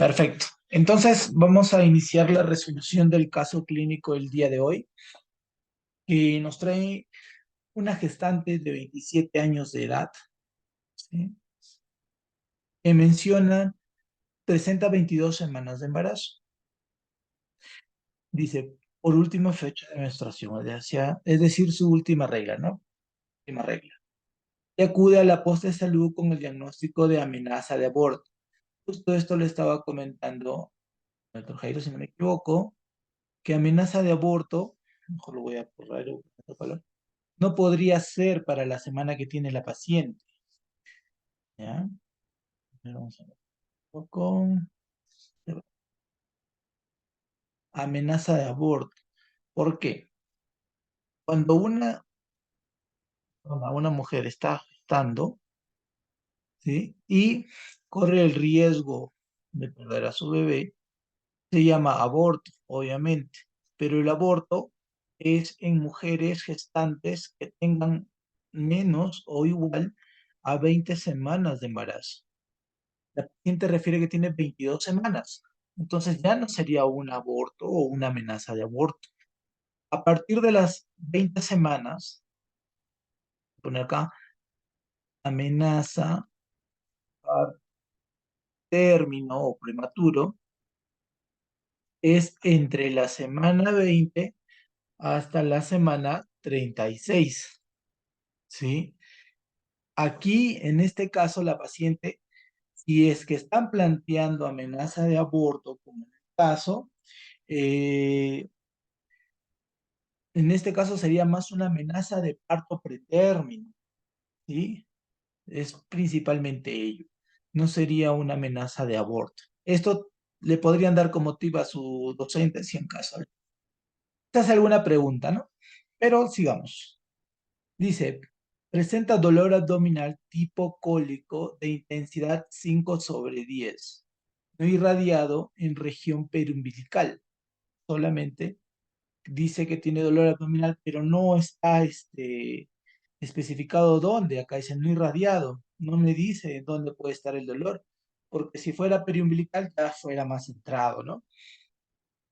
Perfecto. Entonces, vamos a iniciar la resolución del caso clínico el día de hoy, que nos trae una gestante de 27 años de edad, ¿sí? Que menciona, presenta 22 semanas de embarazo. Dice, por última fecha de menstruación, es decir, su última regla, ¿no? Última regla. Y acude a la posta de salud con el diagnóstico de amenaza de aborto. Justo esto le estaba comentando el doctor Jairo, si no me equivoco, que amenaza de aborto, mejor lo voy a borrar, no podría ser para la semana que tiene la paciente. ¿Ya? A ver, vamos a ver un poco. Amenaza de aborto. ¿Por qué? Cuando una mujer está gestando, ¿sí? Y corre el riesgo de perder a su bebé, se llama aborto, obviamente. Pero el aborto es en mujeres gestantes que tengan menos o igual a 20 semanas de embarazo. La paciente refiere que tiene 22 semanas. Entonces ya no sería un aborto o una amenaza de aborto. A partir de las 20 semanas, poner acá, amenaza a término o prematuro, es entre la semana 20 hasta la semana 36, ¿sí? Aquí, en este caso, la paciente, si es que están planteando amenaza de aborto, como en el caso, eh, en este caso sería más una amenaza de parto pretérmino, ¿sí? Es principalmente ello. No sería una amenaza de aborto. Esto le podrían dar como tip a su docente si en caso. Esta es alguna pregunta, ¿no? Pero sigamos. Dice, presenta dolor abdominal tipo cólico de intensidad 5/10, no irradiado en región periumbilical. Solamente dice que tiene dolor abdominal, pero no está especificado dónde. Acá dice no irradiado. No me dice dónde puede estar el dolor, porque si fuera periumbilical ya fuera más centrado, ¿no?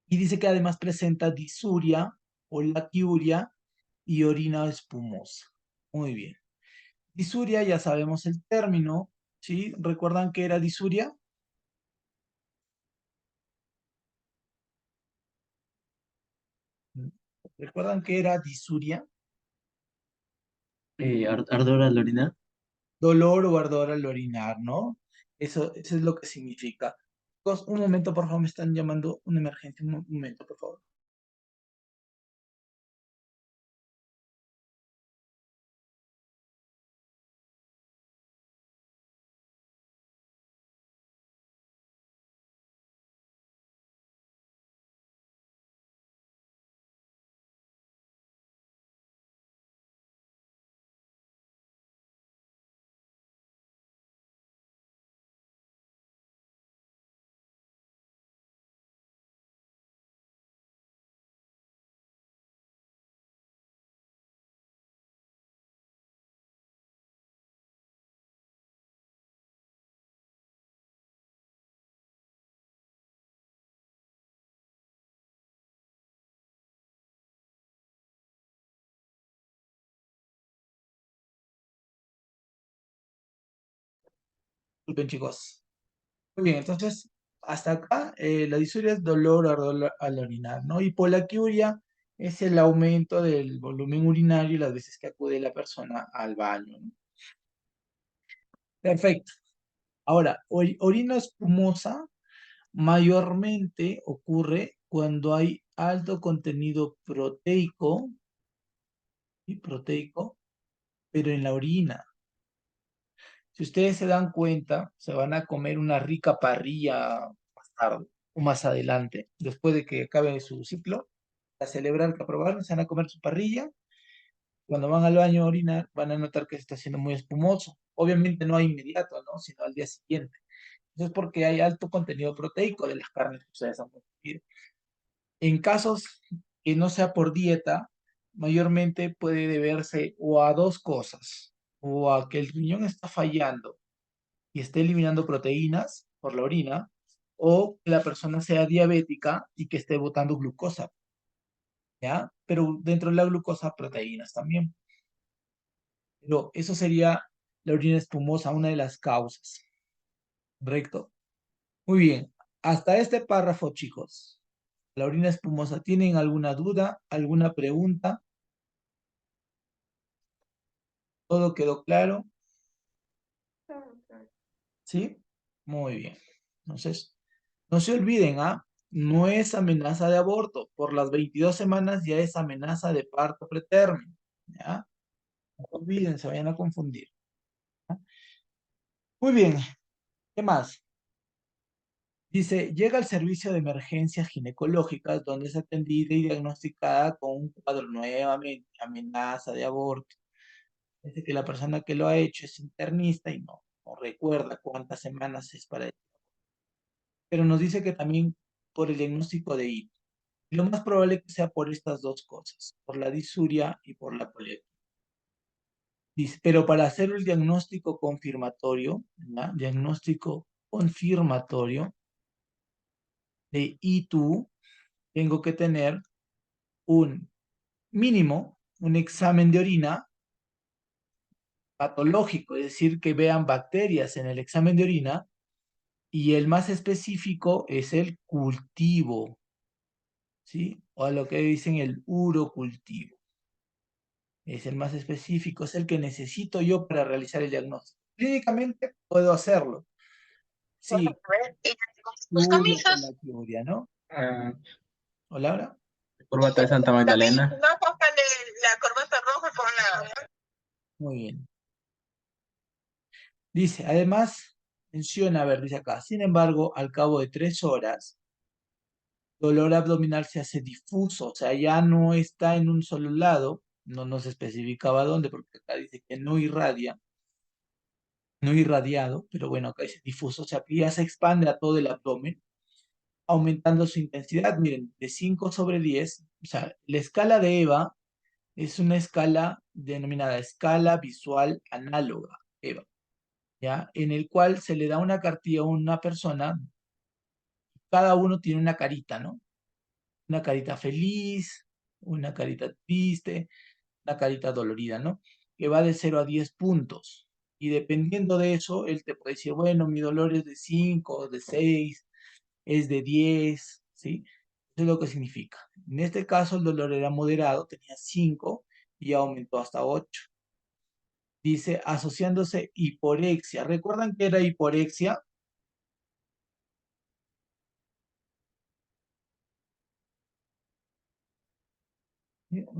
Y dice que además presenta disuria o laquiuria y orina espumosa. Muy bien. Disuria, ya sabemos el término, ¿sí? ¿Recuerdan qué era disuria? ¿Recuerdan qué era disuria? Ardor al orinar. Dolor o ardor al orinar, ¿no? Eso es lo que significa. Chicos, un momento, por favor, me están llamando una emergencia. Un momento, por favor. Disculpen, chicos. Muy bien, entonces, hasta acá, la disuria es dolor o ardor al orinar, ¿no? Y poliaquiuria es el aumento del volumen urinario y las veces que acude la persona al baño, ¿no? Perfecto. Ahora, orina espumosa mayormente ocurre cuando hay alto contenido proteico, y proteico, pero en la orina. Si ustedes se dan cuenta, se van a comer una rica parrilla más tarde o más adelante, después de que acabe su ciclo, a celebrar que aprobaron, se van a comer su parrilla. Cuando van al baño a orinar, van a notar que se está haciendo muy espumoso. Obviamente no hay inmediato, ¿no? Sino al día siguiente. Eso es porque hay alto contenido proteico de las carnes que ustedes han consumido. En casos que no sea por dieta, mayormente puede deberse o a dos cosas, o a que el riñón está fallando y está eliminando proteínas por la orina, o que la persona sea diabética y que esté botando glucosa, ¿ya? Pero dentro de la glucosa, proteínas también. Pero eso sería la orina espumosa, una de las causas, ¿correcto? Muy bien. Hasta este párrafo, chicos. La orina espumosa. ¿Tienen alguna duda, alguna pregunta? ¿Todo quedó claro? ¿Sí? Muy bien. Entonces, no se olviden, ¿ah? No es amenaza de aborto. Por las 22 semanas ya es amenaza de parto pretérmino. ¿Ya? No olviden, se vayan a confundir. ¿Ya? Muy bien. ¿Qué más? Dice, llega al servicio de emergencias ginecológicas donde es atendida y diagnosticada con un cuadro nuevamente, amenaza de aborto. Dice que la persona que lo ha hecho es internista y no recuerda cuántas semanas es para él. Pero nos dice que también por el diagnóstico de hito. Y lo más probable es que sea por estas dos cosas, por la disuria y por la poliatría. Dice, pero para hacer el diagnóstico confirmatorio, ¿ya? Diagnóstico confirmatorio de ITU, tengo que tener un mínimo, un examen de orina patológico, es decir, que vean bacterias en el examen de orina, y el más específico es el cultivo, ¿sí? O a lo que dicen el urocultivo. Es el más específico, es el que necesito yo para realizar el diagnóstico. Clínicamente puedo hacerlo, sí, Tus estudio con camisas. la teoría, ¿no? Ah, ¿O Laura? corbata de Santa Magdalena. No, póngale la corbata roja con la... Muy bien. Dice, además, menciona, a ver, dice acá, sin embargo, al cabo de 3 horas, dolor abdominal se hace difuso, o sea, ya no está en un solo lado, no nos especificaba dónde, porque acá dice que no irradia, no irradiado, pero bueno, acá dice difuso, o sea, que ya se expande a todo el abdomen, aumentando su intensidad, miren, de 5 sobre 10, o sea, la escala de EVA es una escala denominada escala visual análoga, EVA, ¿ya? En el cual se le da una cartilla a una persona, cada uno tiene una carita, ¿no? Una carita feliz, una carita triste, una carita dolorida, ¿no? Que va de 0 a 10 puntos. Y dependiendo de eso, él te puede decir, bueno, mi dolor es de 5, de 6, es de 10, ¿sí? Eso es lo que significa. En este caso, el dolor era moderado, tenía 5 y aumentó hasta 8. Dice, asociándose hiporexia. ¿Recuerdan qué era hiporexia?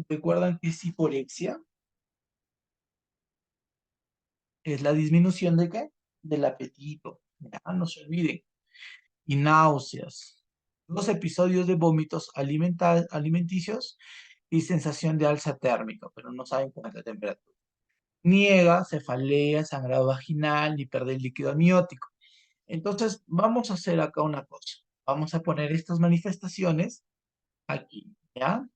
¿Recuerdan qué es hiporexia? Es la disminución de qué? Del apetito. Ya, no se olviden. Y náuseas. 2 episodios de vómitos alimenticios y sensación de alza térmica, pero no saben cuánta temperatura. Niega, cefalea, sangrado vaginal y perder líquido amniótico. Entonces, vamos a hacer acá una cosa. Vamos a poner estas manifestaciones aquí, ¿ya?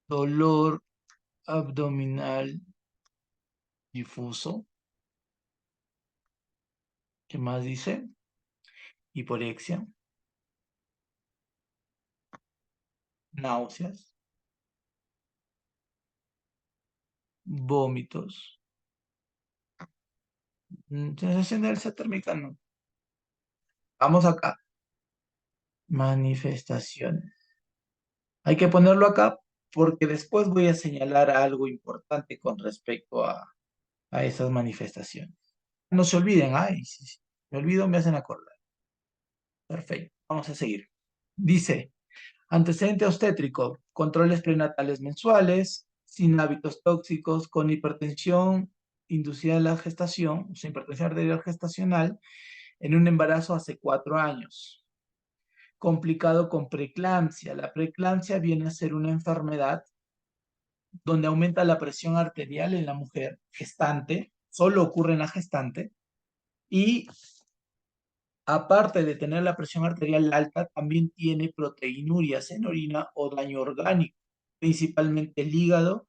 Dolor abdominal difuso. ¿Qué más dice? Hiporexia, náuseas, vómitos, sensación de alza térmica, no. Vamos acá. Manifestaciones. Hay que ponerlo acá porque después voy a señalar algo importante con respecto a esas manifestaciones. No se olviden, ay, si me olvido me hacen acordar. Perfecto, vamos a seguir. Dice, antecedente obstétrico, controles prenatales mensuales, sin hábitos tóxicos, con hipertensión inducida en la gestación, o sea, hipertensión arterial gestacional, en un embarazo hace 4 años. Complicado con preeclampsia. La preeclampsia viene a ser una enfermedad donde aumenta la presión arterial en la mujer gestante, solo ocurre en la gestante, y aparte de tener la presión arterial alta, también tiene proteinurias en orina o daño orgánico, principalmente el hígado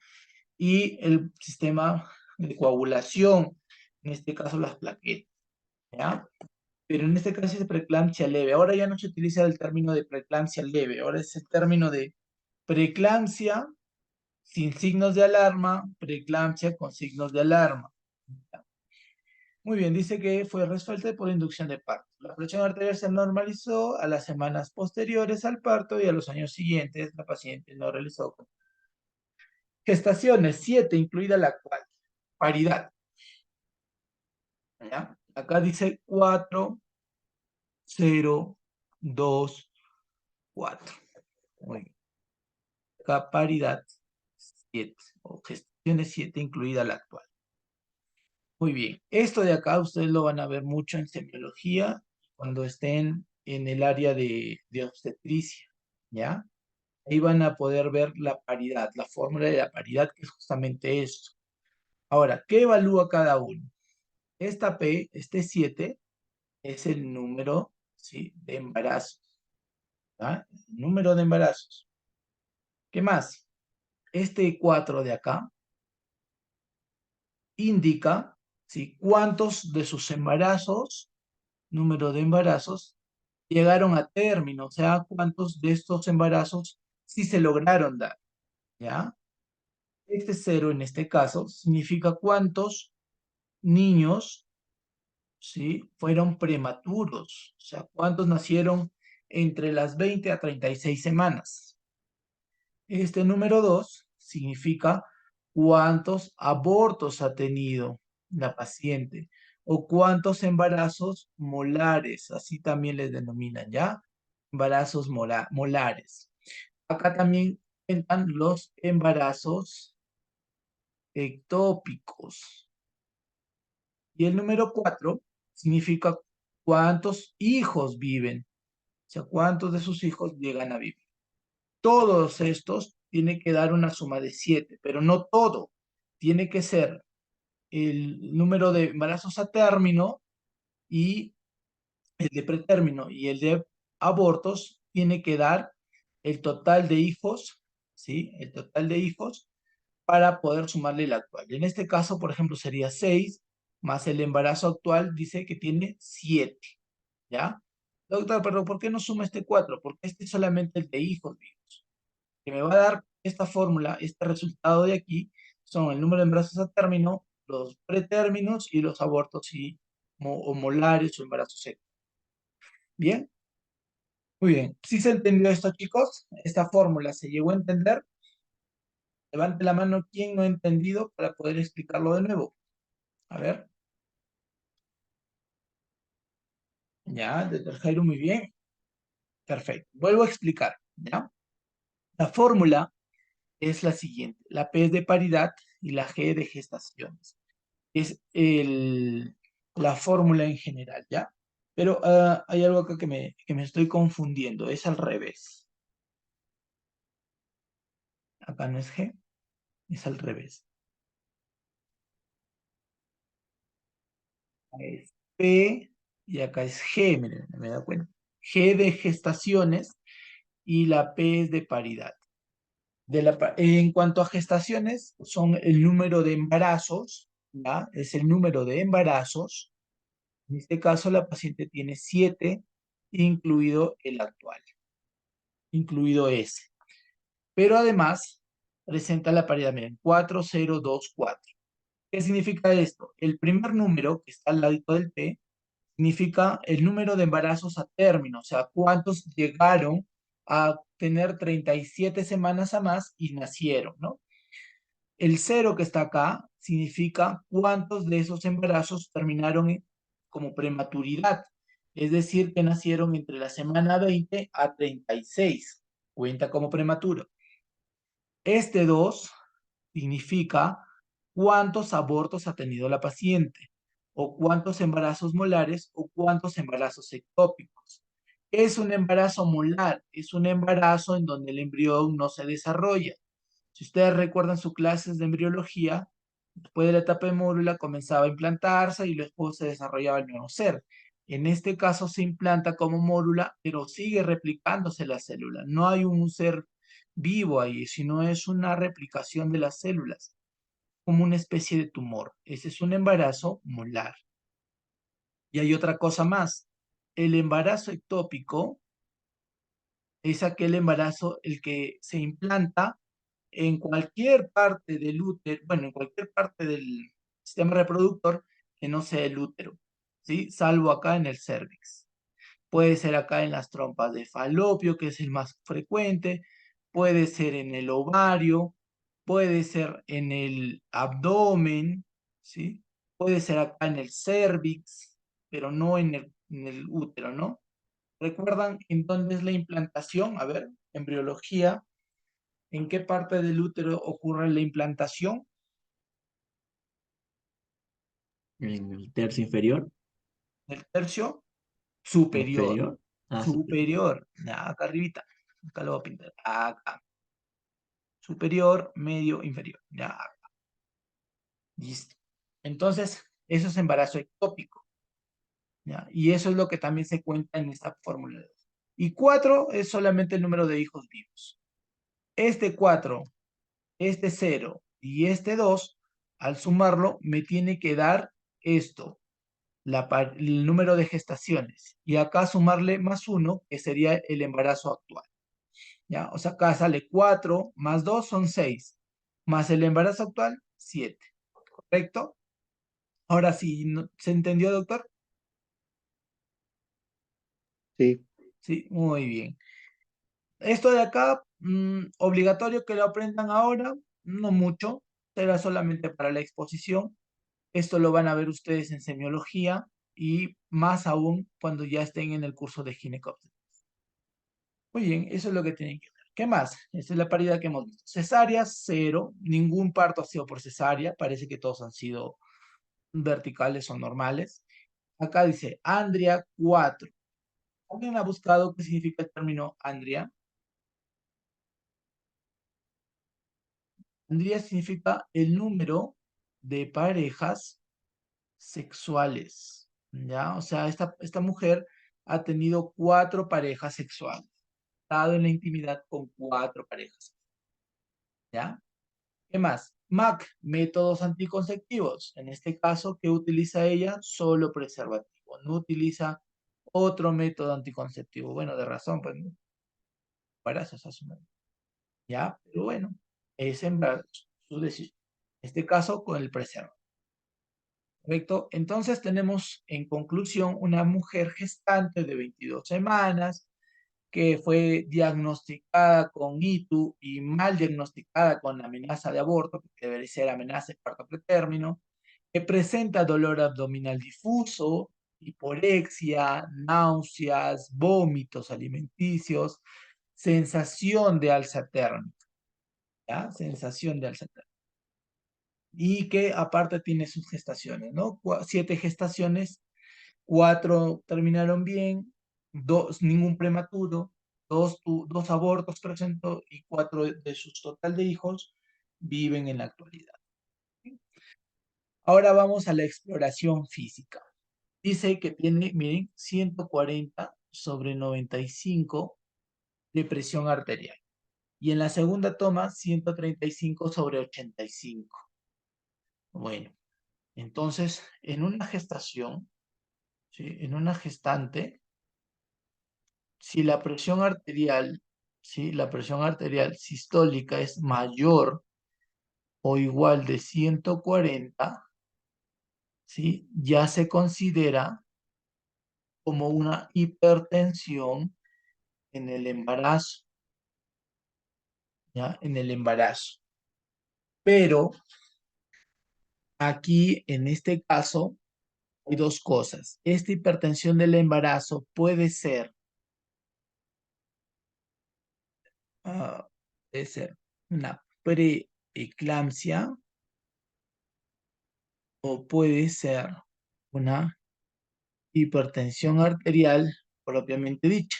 y el sistema de coagulación, en este caso las plaquetas, ¿ya? pero en este caso es preeclampsia leve. Ahora ya no se utiliza el término de preeclampsia leve, ahora es el término de preeclampsia sin signos de alarma, preeclampsia con signos de alarma. Muy bien, dice que fue resuelta por inducción de parto. La presión arterial se normalizó a las semanas posteriores al parto y a los años siguientes la paciente no realizó gestaciones, 7, incluida la actual. Paridad. ¿Ya? Acá dice 4, 0, 2, 4. Muy bien. Acá paridad 7, o gestaciones 7, incluida la actual. Muy bien. Esto de acá ustedes lo van a ver mucho en semiología cuando estén en el área de obstetricia, ¿ya? Ahí van a poder ver la paridad, la fórmula de la paridad, que es justamente esto. Ahora, ¿qué evalúa cada uno? Esta P, este 7, es el número, ¿sí?, de embarazos. ¿Ah? El número de embarazos. ¿Qué más? Este 4 de acá indica, ¿sí?, cuántos de sus embarazos, número de embarazos, llegaron a término, o sea, cuántos de estos embarazos sí se lograron dar, ¿ya? Este 0 en este caso significa cuántos niños, ¿sí?, fueron prematuros, o sea, cuántos nacieron entre las 20 a 36 semanas. Este número 2 significa cuántos abortos ha tenido la paciente o cuántos embarazos molares, así también les denominan, ¿ya? Embarazos molares. Acá también cuentan los embarazos ectópicos. Y el número 4 significa cuántos hijos viven, o sea, cuántos de sus hijos llegan a vivir. Todos estos tienen que dar una suma de 7, pero no todo. Tiene que ser el número de embarazos a término y el de pretérmino y el de abortos tiene que dar el total de hijos, ¿sí? El total de hijos para poder sumarle el actual. En este caso, por ejemplo, sería 6 más el embarazo actual dice que tiene 7, ¿ya? Doctor, pero ¿por qué no suma este 4? Porque este es solamente el de hijos vivos. Que me va a dar esta fórmula, este resultado de aquí, son el número de embarazos a término, los pretérminos y los abortos o molares o embarazos secos. ¿Bien? Muy bien. ¿Sí se entendió esto, chicos? ¿Esta fórmula se llegó a entender? Levante la mano quien no ha entendido para poder explicarlo de nuevo. A ver. Ya, doctor Jairo, muy bien. Perfecto. Vuelvo a explicar, ¿ya? La fórmula es la siguiente. La P es de paridad y la G de gestaciones. Es la fórmula en general, ¿ya? Pero hay algo acá que me estoy confundiendo. Es al revés. Acá no es G, es al revés. Es P y acá es G, miren, me da cuenta. G de gestaciones y la P es de paridad. En cuanto a gestaciones, son el número de embarazos, ¿ya? Es el número de embarazos. En este caso, la paciente tiene 7, incluido el actual, incluido ese. Pero además, presenta la paridad, miren, 4, 0, 2, 4. ¿Qué significa esto? El primer número, que está al ladito del P, significa el número de embarazos a término, o sea, cuántos llegaron a tener 37 semanas a más y nacieron, ¿no? El 0 que está acá significa cuántos de esos embarazos terminaron como prematuridad, es decir, que nacieron entre la semana 20 a 36, cuenta como prematuro. Este 2 significa cuántos abortos ha tenido la paciente, o cuántos embarazos molares, o cuántos embarazos ectópicos. Es un embarazo molar, es un embarazo en donde el embrión no se desarrolla. Si ustedes recuerdan sus clases de embriología, después de la etapa de mórula comenzaba a implantarse y luego se desarrollaba el nuevo ser. En este caso se implanta como mórula, pero sigue replicándose la célula. No hay un ser vivo ahí, sino es una replicación de las células, como una especie de tumor. Ese es un embarazo molar. Y hay otra cosa más. el embarazo ectópico es aquel embarazo el que se implanta en cualquier parte del útero, bueno, en cualquier parte del sistema reproductor que no sea el útero, ¿sí? Salvo acá en el cérvix. Puede ser acá en las trompas de falopio, que es el más frecuente, puede ser en el ovario, puede ser en el abdomen, ¿sí? Puede ser acá en el cérvix, pero no en el útero, ¿no? ¿Recuerdan en dónde es la implantación? A ver, embriología, ¿en qué parte del útero ocurre la implantación? En el tercio inferior, ¿El tercio? Superior. inferior. Ah, superior. Superior. Ya, acá arribita. Acá lo voy a pintar. Acá. Superior, medio, inferior. Ya, acá. Listo. Entonces, eso es embarazo ectópico. ¿Ya? Y eso es lo que también se cuenta en esta fórmula de 2. Y 4 es solamente el número de hijos vivos. Este 4, este 0 y este 2, al sumarlo, me tiene que dar esto, el número de gestaciones. Y acá sumarle más 1, que sería el embarazo actual. ¿Ya? O sea, acá sale 4 más 2 son 6. Más el embarazo actual, 7. ¿Correcto? Ahora sí, ¿se entendió, doctor? Sí. Sí, muy bien. Esto de acá, obligatorio que lo aprendan ahora, no mucho, será solamente para la exposición. Esto lo van a ver ustedes en semiología y más aún cuando ya estén en el curso de ginecóptica. Muy bien, eso es lo que tienen que ver. ¿Qué más? Esta es la paridad que hemos visto. Cesárea, 0. Ningún parto ha sido por cesárea. Parece que todos han sido verticales o normales. Acá dice Andria, 4. ¿Alguien ha buscado qué significa el término Andria? Andria significa el número de parejas sexuales. ¿Ya? O sea, esta mujer ha tenido 4 parejas sexuales. Ha estado en la intimidad con 4 parejas. ¿Ya? ¿Qué más? MAC, métodos anticonceptivos. En este caso, ¿qué utiliza ella? Solo preservativo. No utiliza otro método anticonceptivo. Bueno, de razón, pues, ¿no? Para eso se asume. ¿Ya? Pero bueno, es en verdad su decisión. En este caso, con el preservativo. ¿Correcto? Entonces tenemos en conclusión una mujer gestante de 22 semanas que fue diagnosticada con ITU y mal diagnosticada con amenaza de aborto, que debe ser amenaza de parto pretérmino, que presenta dolor abdominal difuso, hiporexia, náuseas, vómitos alimenticios, sensación de alza térmica, ¿ya? Sensación de alza térmica. Y que aparte tiene sus gestaciones, ¿no? 7 gestaciones, 4 terminaron bien, 2 ningún prematuro, 2 abortos presentó y 4 de sus total de hijos viven en la actualidad. Ahora vamos a la exploración física. Dice que tiene, miren, 140 sobre 95 de presión arterial. Y en la segunda toma, 135 sobre 85. Bueno, entonces, en una gestación, ¿sí? En una gestante, si la presión arterial, ¿sí? La presión arterial sistólica es mayor o igual de 140, ¿sí? Ya se considera como una hipertensión en el embarazo, ¿ya? En el embarazo. Pero aquí, en este caso, hay 2 cosas. Esta hipertensión del embarazo puede ser una preeclampsia o puede ser una hipertensión arterial propiamente dicha,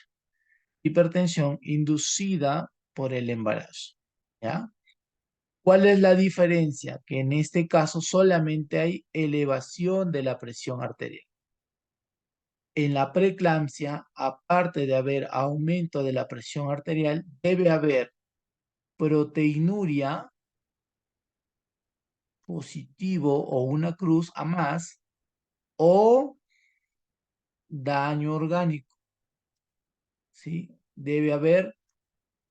hipertensión inducida por el embarazo, ¿ya? ¿Cuál es la diferencia? Que en este caso solamente hay elevación de la presión arterial. En la preeclampsia, aparte de haber aumento de la presión arterial, debe haber proteinuria positivo o una cruz a más o daño orgánico, ¿sí? Debe haber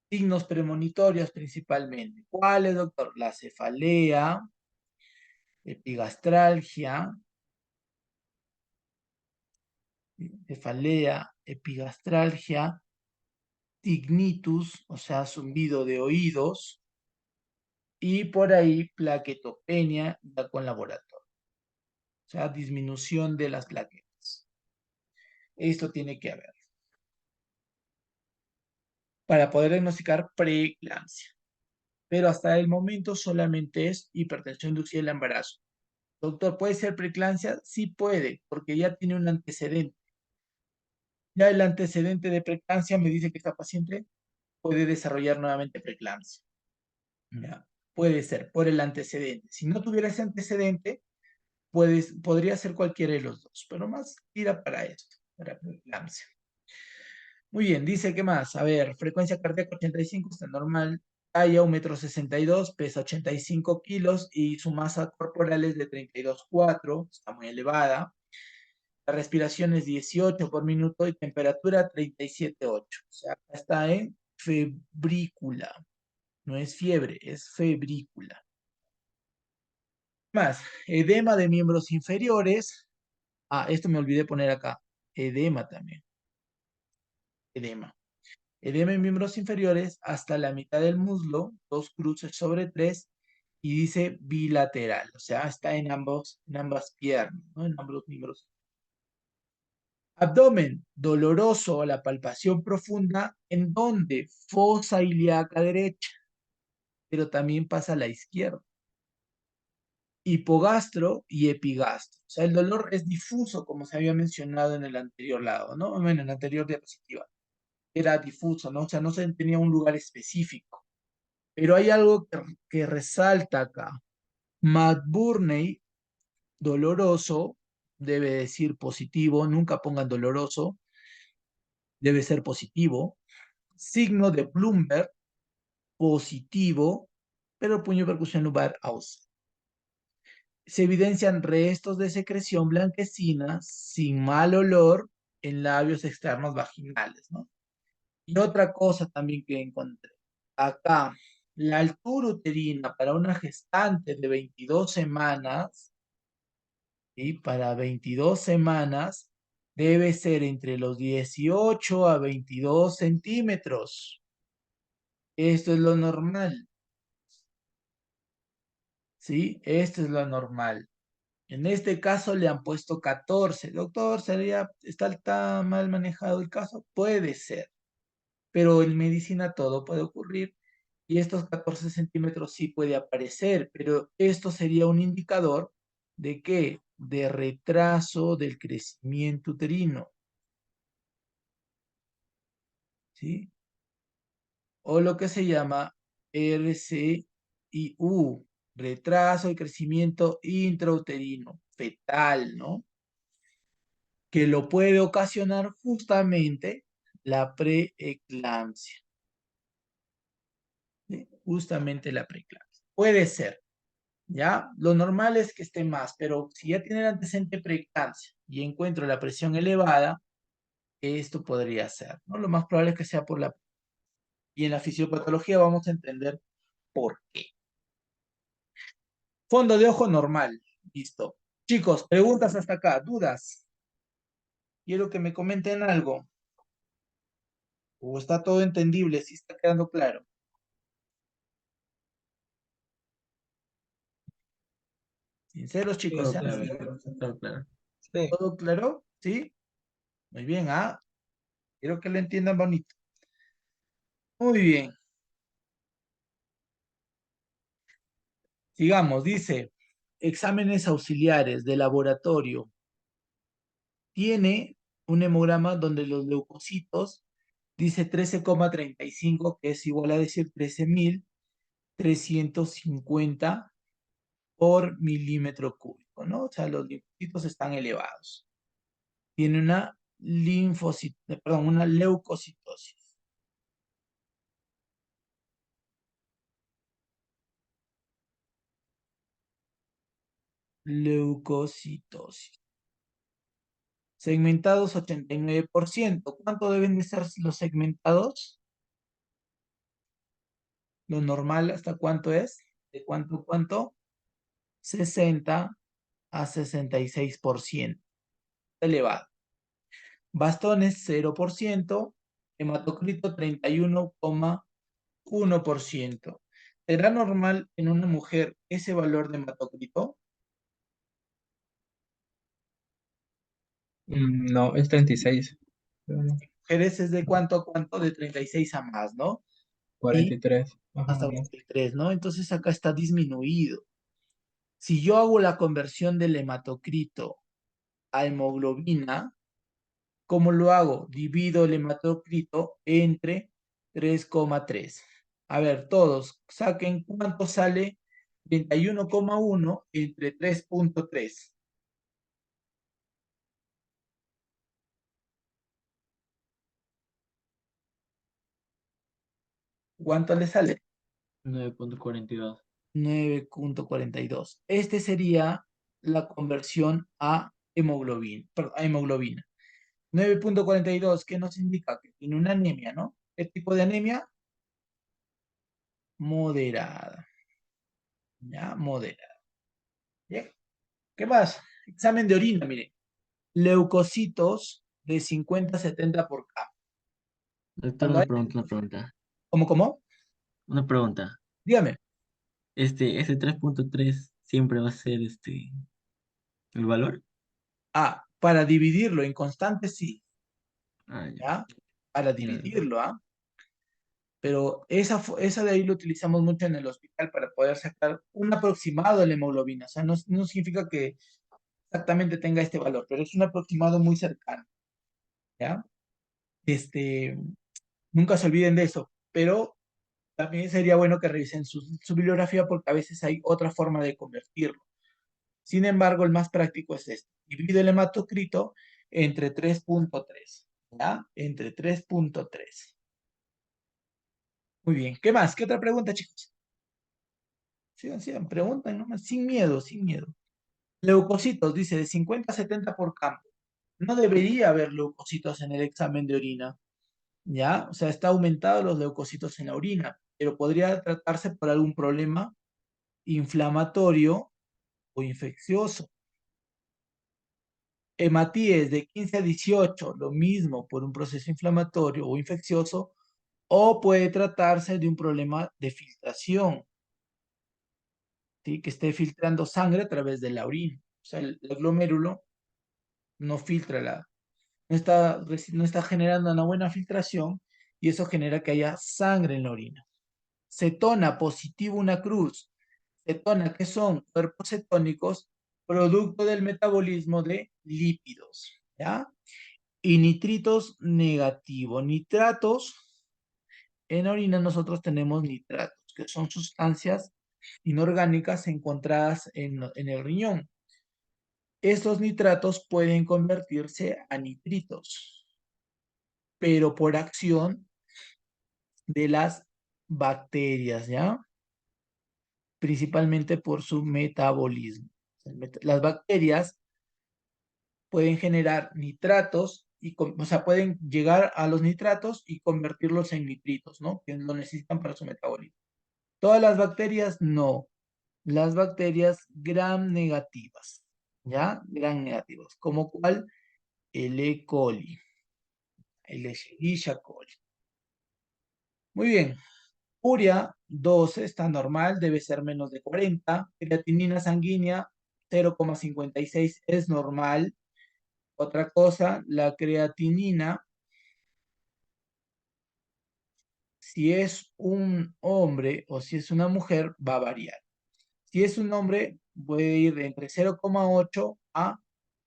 signos premonitorios principalmente. ¿Cuáles, doctor? La cefalea, epigastralgia, tinnitus, o sea, zumbido de oídos, y por ahí plaquetopenia ya con laboratorio, o sea, disminución de las plaquetas. Esto tiene que haber para poder diagnosticar preeclampsia. Pero hasta el momento solamente es hipertensión inducida al embarazo. Doctor, ¿puede ser preeclampsia? Sí puede, porque ya tiene un antecedente. Ya el antecedente de preeclampsia me dice que esta paciente puede desarrollar nuevamente preeclampsia. ¿Ya? Puede ser por el antecedente. Si no tuviera ese antecedente, podría ser cualquiera de los dos, pero más tira para esto, para preeclampsia. Muy bien, dice, ¿qué más? A ver, frecuencia cardíaca 85 está normal, talla 1,62 m, pesa 85 kilos y su masa corporal es de 32,4, está muy elevada. La respiración es 18 por minuto y temperatura 37,8. O sea, está en febrícula. No es fiebre, es febrícula. Más, edema de miembros inferiores. Ah, esto me olvidé poner acá. Edema también. Edema. Edema en miembros inferiores hasta la mitad del muslo, 2 cruces sobre 3, y dice bilateral, o sea, está en ambas piernas, ¿no? En ambos miembros. Abdomen, doloroso a la palpación profunda, ¿en donde? Fosa ilíaca derecha, pero también pasa a la izquierda. Hipogastro y epigastro. O sea, el dolor es difuso, como se había mencionado en el anterior lado, ¿no? Bueno, en la anterior diapositiva. Era difuso, ¿no? O sea, no se tenía un lugar específico. Pero hay algo que resalta acá. McBurney, doloroso, debe decir positivo, nunca pongan doloroso, debe ser positivo. Signo de Bloomberg, positivo, pero puño de percusión lumbar ausente. Se evidencian restos de secreción blanquecina sin mal olor en labios externos vaginales, ¿no? Y otra cosa también que encontré. Acá, la altura uterina para una gestante de 22 semanas, ¿sí? Para 22 semanas, debe ser entre los 18 a 22 centímetros. Esto es lo normal, ¿sí? Esto es lo normal. En este caso le han puesto 14. Doctor, ¿está mal manejado el caso? Puede ser, pero en medicina todo puede ocurrir y estos 14 centímetros sí puede aparecer, pero esto sería un indicador de qué? De retraso del crecimiento uterino, ¿sí? O lo que se llama RCIU, retraso de crecimiento intrauterino, fetal, ¿no? Que lo puede ocasionar justamente la preeclampsia. ¿Sí? Justamente la preeclampsia. Puede ser, ¿ya? Lo normal es que esté más, pero si ya tiene el antecedente preeclampsia y encuentro la presión elevada, esto podría ser, ¿no? Lo más probable es que sea por la... Y en la fisiopatología vamos a entender por qué. Fondo de ojo normal. Listo. Chicos, preguntas hasta acá, dudas. Quiero que me comenten algo. O está todo entendible, si está quedando claro. Sinceros, chicos, Todo sean claro, sinceros. todo claro. Sí. ¿Todo claro? ¿Sí? Muy bien, ¿ah? Quiero que lo entiendan bonito. Muy bien. Sigamos, dice, exámenes auxiliares de laboratorio. Tiene un hemograma donde los leucocitos dice 13,35, que es igual a decir 13,350 por milímetro cúbico, ¿no? O sea, los linfocitos están elevados. Tiene una leucocitosis. Leucocitosis. Segmentados 89%. ¿Cuánto deben de ser los segmentados? Lo normal, ¿hasta cuánto es? ¿De cuánto a cuánto? 60 a 66%. Elevado. Bastones 0%. Hematocrito 31,1%. ¿Será normal en una mujer ese valor de hematocrito? No, es 36. Mujeres es de cuánto a cuánto, de 36 a más, ¿no? Y 43. Ajá, hasta no. 43, ¿no? Entonces acá está disminuido. Si yo hago la conversión del hematocrito a hemoglobina, ¿cómo lo hago? Divido el hematocrito entre 3,3. A ver, todos, saquen cuánto sale 31,1 entre 3,3. ¿Cuánto le sale? 9.42. 9,42. Este sería la conversión a hemoglobina, perdón, a hemoglobina. 9,42, ¿qué nos indica? Que tiene una anemia, ¿no? ¿Qué tipo de anemia? Moderada. ¿Ya? Moderada. Bien. ¿Qué más? Examen de orina, mire. Leucocitos de 50 a 70 por K. Doctor, Cuando una hay... pregunta, una pregunta. ¿Cómo, cómo? Una pregunta. Dígame. Ese 3.3 siempre va a ser el valor. Ah, para dividirlo en constantes, sí. Ah, ya. ¿Ya? Para Ya. dividirlo, ¿ah? Pero esa de ahí lo utilizamos mucho en el hospital para poder sacar un aproximado de la hemoglobina. O sea, no significa que exactamente tenga este valor, pero es un aproximado muy cercano, ¿ya? Este, nunca se olviden de eso, pero también sería bueno que revisen su bibliografía porque a veces hay otra forma de convertirlo. Sin embargo, el más práctico es este. Divide el hematocrito entre 3,3, ¿ya? Entre 3,3. Muy bien. ¿Qué más? ¿Qué otra pregunta, chicos? Sigan, preguntan nomás, sin miedo, sin miedo. Leucocitos, dice, de 50 a 70 por campo. No debería haber leucocitos en el examen de orina, ¿ya? O sea, está aumentado los leucocitos en la orina, pero podría tratarse por algún problema inflamatorio o infeccioso. Hematíes de 15 a 18, lo mismo por un proceso inflamatorio o infeccioso, o puede tratarse de un problema de filtración, ¿sí? Que esté filtrando sangre a través de la orina. O sea, el glomérulo no filtra no está generando una buena filtración y eso genera que haya sangre en la orina. Cetona positivo una cruz. Cetona, que son cuerpos cetónicos, producto del metabolismo de lípidos, ¿ya? Y nitritos negativo. Nitratos, en orina nosotros tenemos nitratos, que son sustancias inorgánicas encontradas en el riñón. Estos nitratos pueden convertirse a nitritos, pero por acción de las bacterias, ¿ya? Principalmente por su metabolismo. Las bacterias pueden generar nitratos, o sea, pueden llegar a los nitratos y convertirlos en nitritos, ¿no? Que lo necesitan para su metabolismo. Todas las bacterias, no. Las bacterias gram negativas, ¿ya? Gram negativos. ¿Como cuál? El E. coli, el Escherichia coli. Muy bien. Urea 12 está normal, debe ser menos de 40. Creatinina sanguínea 0,56 es normal. Otra cosa, la creatinina, si es un hombre o si es una mujer, va a variar. Si es un hombre, puede ir de entre 0,8 a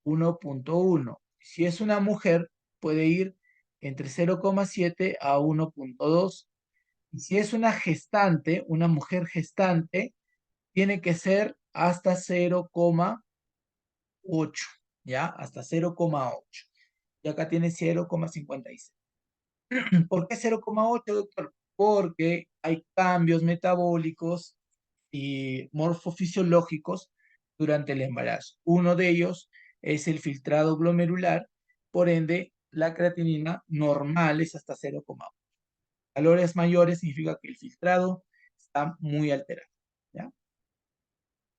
1,1. Si es una mujer, puede ir entre 0,7 a 1,2. Y si es una gestante, una mujer gestante, tiene que ser hasta 0,8, ¿ya? Hasta 0,8. Y acá tiene 0,56. ¿Por qué 0,8, doctor? Porque hay cambios metabólicos y morfofisiológicos durante el embarazo. Uno de ellos es el filtrado glomerular Por ende, la creatinina normal es hasta 0,1. Valores mayores significa que el filtrado está muy alterado. ¿Ya?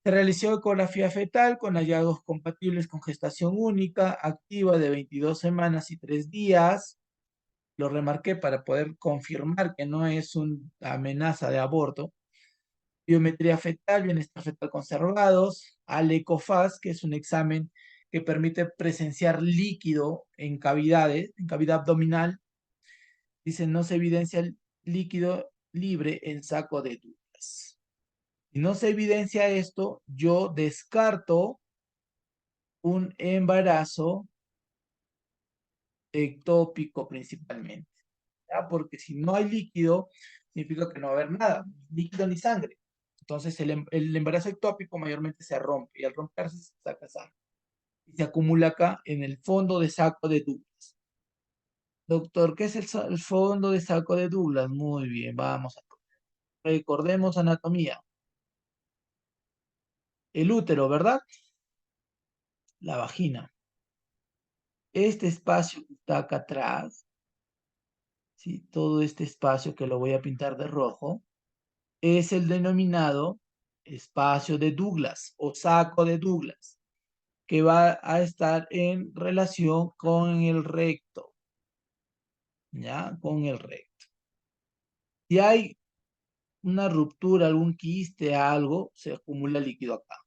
Se realizó ecografía fetal con hallazgos compatibles con gestación única, activa de 22 semanas y 3 días. Lo remarqué para poder confirmar que no es una amenaza de aborto. Biometría fetal, bienestar fetal conservados. ALECOFAS, que es un examen que permite presenciar líquido en cavidades, en cavidad abdominal. Dice, no se evidencia el líquido libre en saco de Douglas. Si no se evidencia esto, yo descarto un embarazo ectópico principalmente, ¿ya? Porque si no hay líquido, significa que no va a haber nada, ni líquido ni sangre. Entonces el embarazo ectópico mayormente se rompe y al romperse se saca sangre y se acumula acá en el fondo de saco de Douglas. Doctor, ¿qué es el fondo de saco de Douglas? Muy bien, vamos a recordemos anatomía. El útero, ¿verdad? La vagina. Este espacio que está acá atrás, ¿sí? Todo este espacio que lo voy a pintar de rojo, es el denominado espacio de Douglas o saco de Douglas, que va a estar en relación con el recto, ¿ya? Con el recto. Si hay una ruptura, algún quiste, algo, se acumula líquido acá.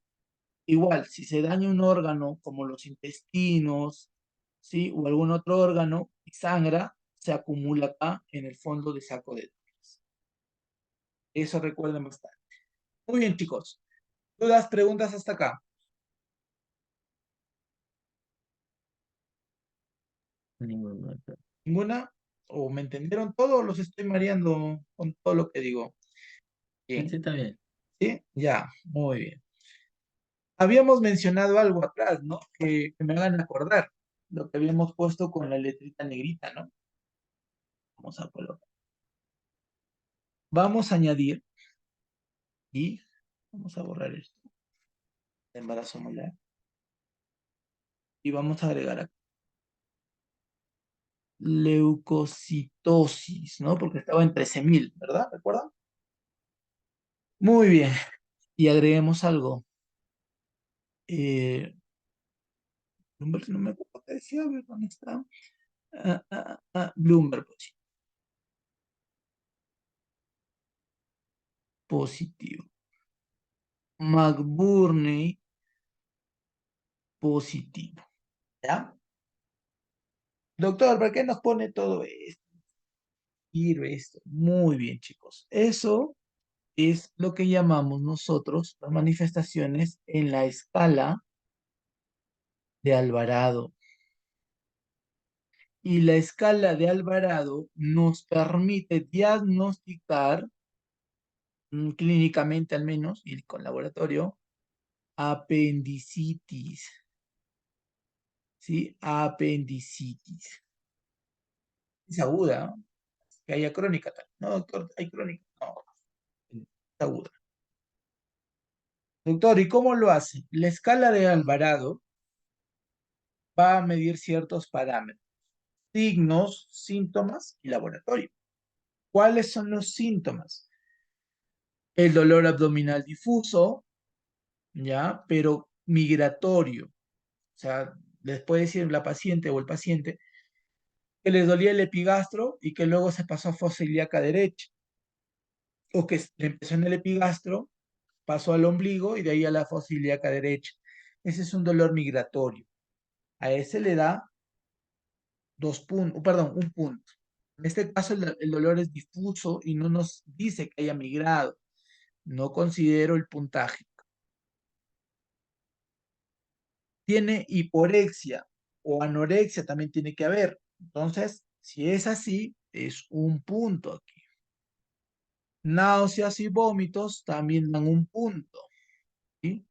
Igual, si se daña un órgano como los intestinos, ¿sí? O algún otro órgano y sangra, se acumula acá en el fondo de saco de Douglas. Eso recuerden bastante. Muy bien, chicos. ¿Dudas, preguntas hasta acá? Ninguno. ¿Ninguna? ¿O me entendieron todo o los estoy mareando con todo lo que digo? Sí, Bien. está bien. ¿Sí? Ya, muy bien. Habíamos mencionado algo atrás, ¿no? Que me hagan acordar lo que habíamos puesto con la letrita negrita, ¿no? Vamos a colocar. Vamos a añadir y vamos a borrar esto, el embarazo molar, y vamos a agregar aquí leucocitosis, ¿no? Porque estaba en 13.000, ¿verdad? ¿Recuerdan? Muy bien. Y agreguemos algo. Bloomberg, no me acuerdo qué decía, a ver dónde está. Bloomberg positivo. McBurney positivo. ¿Ya? Doctor, ¿para qué nos pone todo esto? Sirve esto. Muy bien, chicos. Eso es lo que llamamos nosotros las manifestaciones en la escala de Alvarado. Y la escala de Alvarado nos permite diagnosticar, clínicamente al menos, y con laboratorio, apendicitis. ¿Sí? Apendicitis. Es aguda, ¿no? Que haya crónica tal. No, doctor, hay crónica. No, es aguda. Doctor, ¿y cómo lo hace? La escala de Alvarado va a medir ciertos parámetros, signos, síntomas y laboratorio. ¿Cuáles son los síntomas? El dolor abdominal difuso, ¿ya? Pero migratorio. O sea, les puede decir la paciente o el paciente que les dolía el epigastro y que luego se pasó a fosa ilíaca derecha. O que le empezó en el epigastro, pasó al ombligo y de ahí a la fosa ilíaca derecha. Ese es un dolor migratorio. A ese le da 2 puntos, perdón, 1 punto. En este caso el dolor es difuso y no nos dice que haya migrado. No considero el puntaje. Tiene hiporexia o anorexia, también tiene que haber. Entonces, si es así, es 1 punto aquí. Náuseas y vómitos también dan 1 punto. ¿Sí?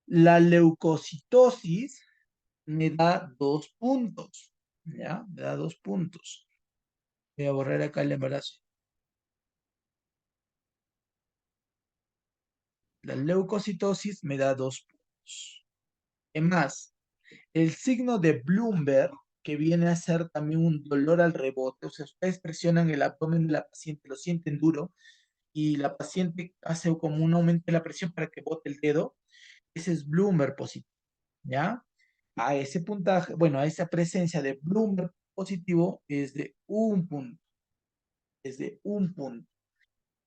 La leucocitosis me da 2 puntos. ¿Ya? Me da 2 puntos. Voy a borrar acá el embarazo. La leucocitosis me da 2 puntos. ¿Qué más? El signo de Bloomberg, que viene a ser también un dolor al rebote, o sea, ustedes presionan el abdomen de la paciente, lo sienten duro, y la paciente hace como un aumento de la presión para que bote el dedo, ese es Bloomberg positivo, ¿ya? A ese puntaje, bueno, a esa presencia de Bloomberg positivo es de un punto, es de un punto.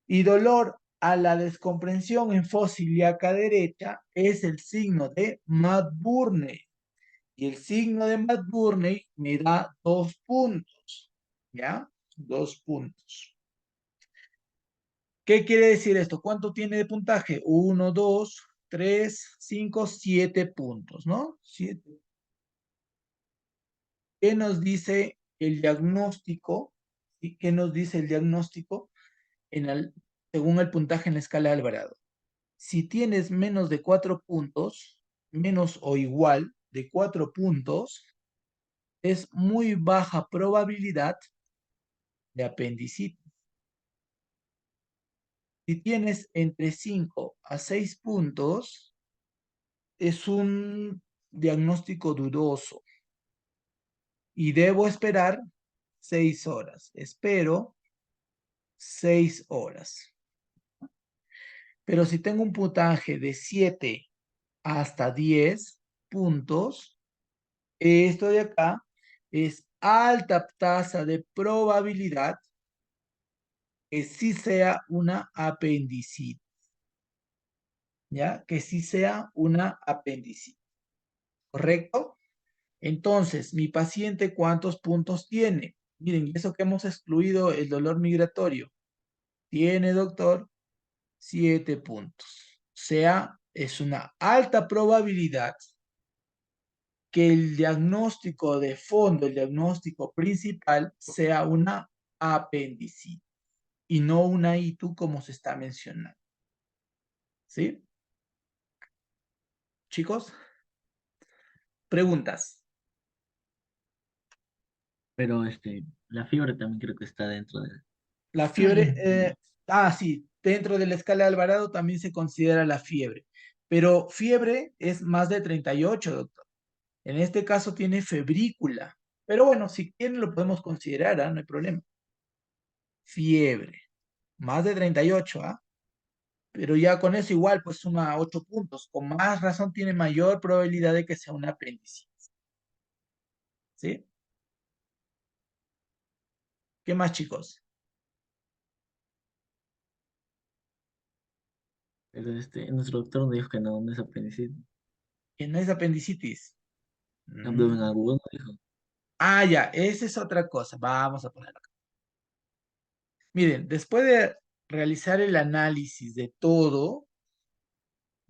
Y dolor a la descomprensión en fosa ilíaca derecha es el signo de McBurney. Y el signo de McBurney me da 2 puntos, ¿ya? 2 puntos. ¿Qué quiere decir esto? ¿Cuánto tiene de puntaje? 1, 2, 3, 5, 7 puntos, ¿no? 7. ¿Qué nos dice el diagnóstico? ¿Y qué nos dice el diagnóstico según el puntaje en la escala de Alvarado? Si tienes menos de 4 puntos, menos o igual de 4 puntos, es muy baja probabilidad de apendicitis. Si tienes entre 5 a 6 puntos, es un diagnóstico dudoso y debo esperar 6 horas. Espero 6 horas. Pero si tengo un puntaje de 7 hasta 10 puntos, esto de acá es alta tasa de probabilidad que sí sea una apendicitis, ¿ya? Que sí sea una apendicitis, ¿correcto? Entonces, mi paciente, ¿cuántos puntos tiene? Miren, y eso que hemos excluido el dolor migratorio. Tiene, doctor, 7 puntos. O sea, es una alta probabilidad que el diagnóstico de fondo, el diagnóstico principal, sea una apendicitis y no una ITU como se está mencionando. ¿Sí? Chicos, preguntas. Pero la fiebre también creo que está dentro de... La fiebre, sí, dentro de la escala de Alvarado también se considera la fiebre, pero fiebre es más de 38, doctor. En este caso tiene febrícula, pero bueno, si quieren lo podemos considerar, ¿ah? No hay problema. Fiebre, más de 38, ¿ah? Pero ya con eso igual, pues suma 8 puntos. Con más razón tiene mayor probabilidad de que sea un apéndice. ¿Sí? ¿Qué más, chicos? Pero nuestro doctor nos dijo que no, no es apendicitis. Que no es apendicitis. Abdomen Mm. agudo, nos dijo. Ah, ya, esa es otra cosa. Vamos a ponerlo acá. Miren, después de realizar el análisis de todo,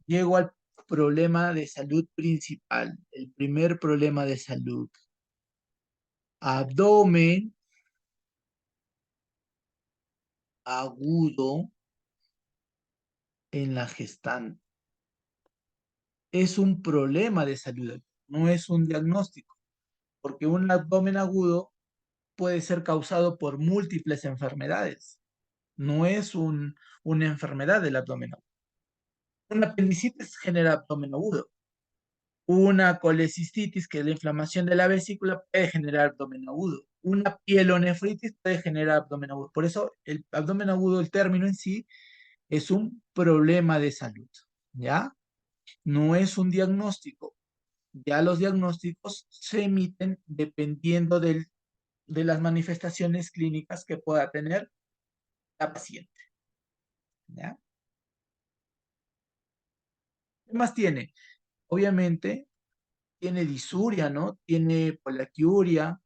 llego al problema de salud principal, el primer problema de salud. Abdomen agudo en la gestante. Es un problema de salud, no es un diagnóstico, porque un abdomen agudo puede ser causado por múltiples enfermedades. No es una enfermedad del abdomen agudo. Una apendicitis genera abdomen agudo. Una colecistitis, que es la inflamación de la vesícula, puede generar abdomen agudo. Una pielonefritis puede generar abdomen agudo. Por eso el abdomen agudo, el término en sí, es un problema de salud, ¿ya? No es un diagnóstico. Ya los diagnósticos se emiten dependiendo de las manifestaciones clínicas que pueda tener la paciente, ¿ya? ¿Qué más tiene? Obviamente tiene disuria, ¿no? Tiene poliaquiuria,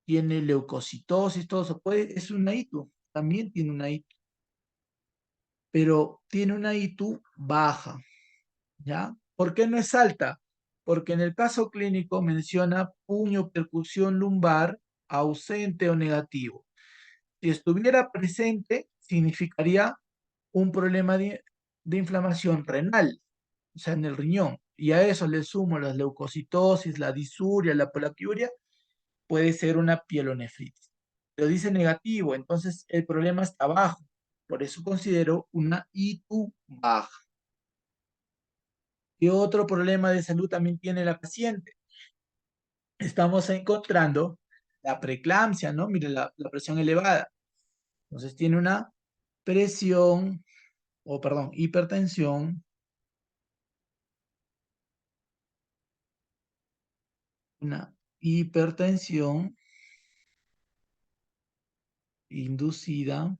tiene leucocitosis, todo eso. Es una ITU, también tiene una ITU, pero tiene una ITU baja, ¿ya? ¿Por qué no es alta? Porque en el caso clínico menciona puño, percusión lumbar, ausente o negativo. Si estuviera presente, significaría un problema de inflamación renal, o sea, en el riñón. Y a eso le sumo las leucocitosis, la disuria, la poliaquiuria, puede ser una pielonefritis. Pero dice negativo, entonces el problema está bajo. Por eso considero una ITU baja. ¿Qué otro problema de salud también tiene la paciente? estamos encontrando la preeclampsia, ¿no? Mire, la presión elevada. Entonces tiene una presión, o perdón, hipertensión, una hipertensión inducida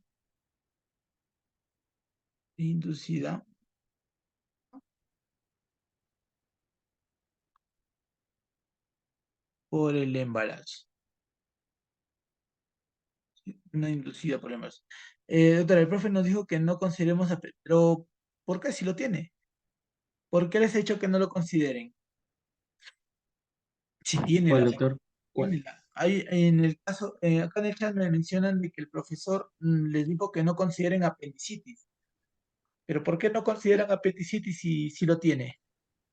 por el embarazo. Una inducida por el embarazo. Doctora, el profe nos dijo que no consideremos, pero ¿por qué si lo tiene? ¿Por qué les he dicho que no lo consideren? Si tiene ¿Cuál, la, doctor? ¿Cuál? tiene la. Hay, en el caso, acá en el chat me mencionan de que el profesor les dijo que no consideren apendicitis. Pero ¿por qué no consideran apendicitis si lo tiene?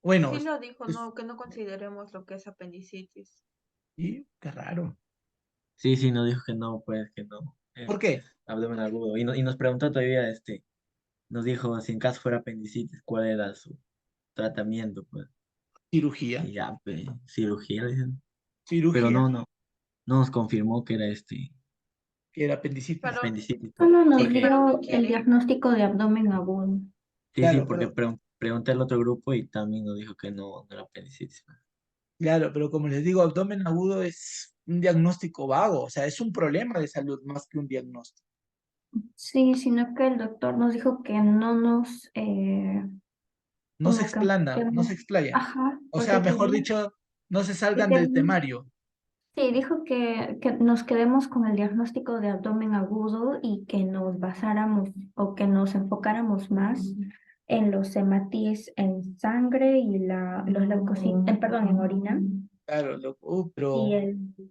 Bueno, Sí lo dijo, es- no, que no consideremos lo que es apendicitis. sí, qué raro. Sí, sí, nos dijo que no, pues que no. ¿Por qué? Abdomen agudo. Y nos preguntó todavía, nos dijo si en caso fuera apendicitis, cuál era su tratamiento, pues. Cirugía. Y ya, pues, cirugía, dicen. Pero Cirugía, no nos confirmó que era que era apendicitis. Pero, apendicitis, pues. Solo nos sí, Porque, pero no dio el quieren. diagnóstico de abdomen agudo. sí, sí, Claro, porque pero, pregunté al otro grupo y también nos dijo que no era apendicitis, pues. claro, pero como les digo, abdomen agudo es un diagnóstico vago, o sea, es un problema de salud más que un diagnóstico. Sí, sino que el doctor nos dijo que no nos, No se como que explana, no se enfoquemos, explaya. ajá, O sea, porque mejor quería, dicho, no se que salgan del quería- temario. sí, dijo que nos quedemos con el diagnóstico de abdomen agudo y que nos basáramos o que nos enfocáramos más en los hematíes en sangre y los leucocitos, perdón, en orina Claro, y pero,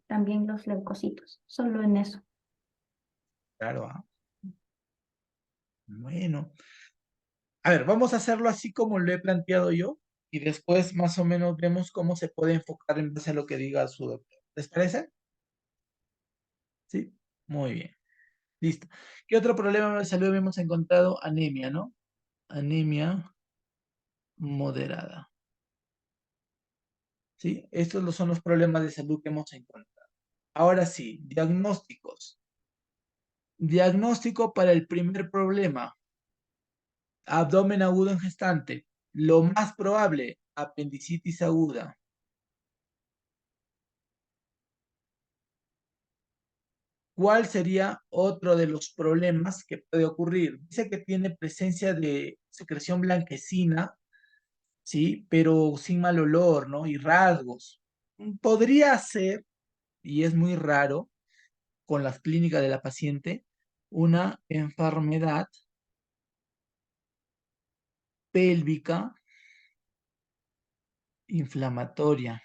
también los leucocitos, solo en eso. claro, bueno. A ver, vamos a hacerlo así como lo he planteado yo y después más o menos vemos cómo se puede enfocar en base a lo que diga su doctor. ¿Les parece? Sí, muy bien. Listo. ¿Qué otro problema de salud habíamos encontrado? Anemia, ¿no? Anemia moderada. ¿Sí? Estos son los problemas de salud que hemos encontrado. Ahora sí, diagnósticos. Diagnóstico para el primer problema. Abdomen agudo en gestante. Lo más probable, apendicitis aguda. ¿Cuál sería otro de los problemas que puede ocurrir? Dice que tiene presencia de secreción blanquecina, ¿sí? Pero sin mal olor, ¿no? Y rasgos. Podría ser, y es muy raro con las clínicas de la paciente, una enfermedad pélvica inflamatoria.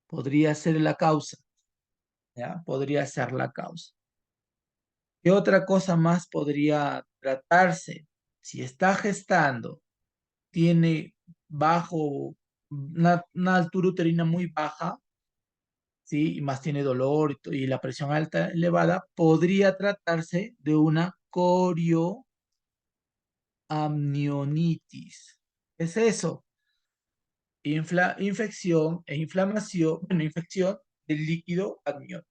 Podría ser la causa, ¿ya? Podría ser la causa. ¿Qué otra cosa más podría tratarse? Si está gestando, tiene una altura uterina muy baja, ¿sí? Y más tiene dolor y la presión alta elevada, podría tratarse de una corioamnionitis. ¿Qué es eso? Infección e inflamación, bueno, infección del líquido amniótico.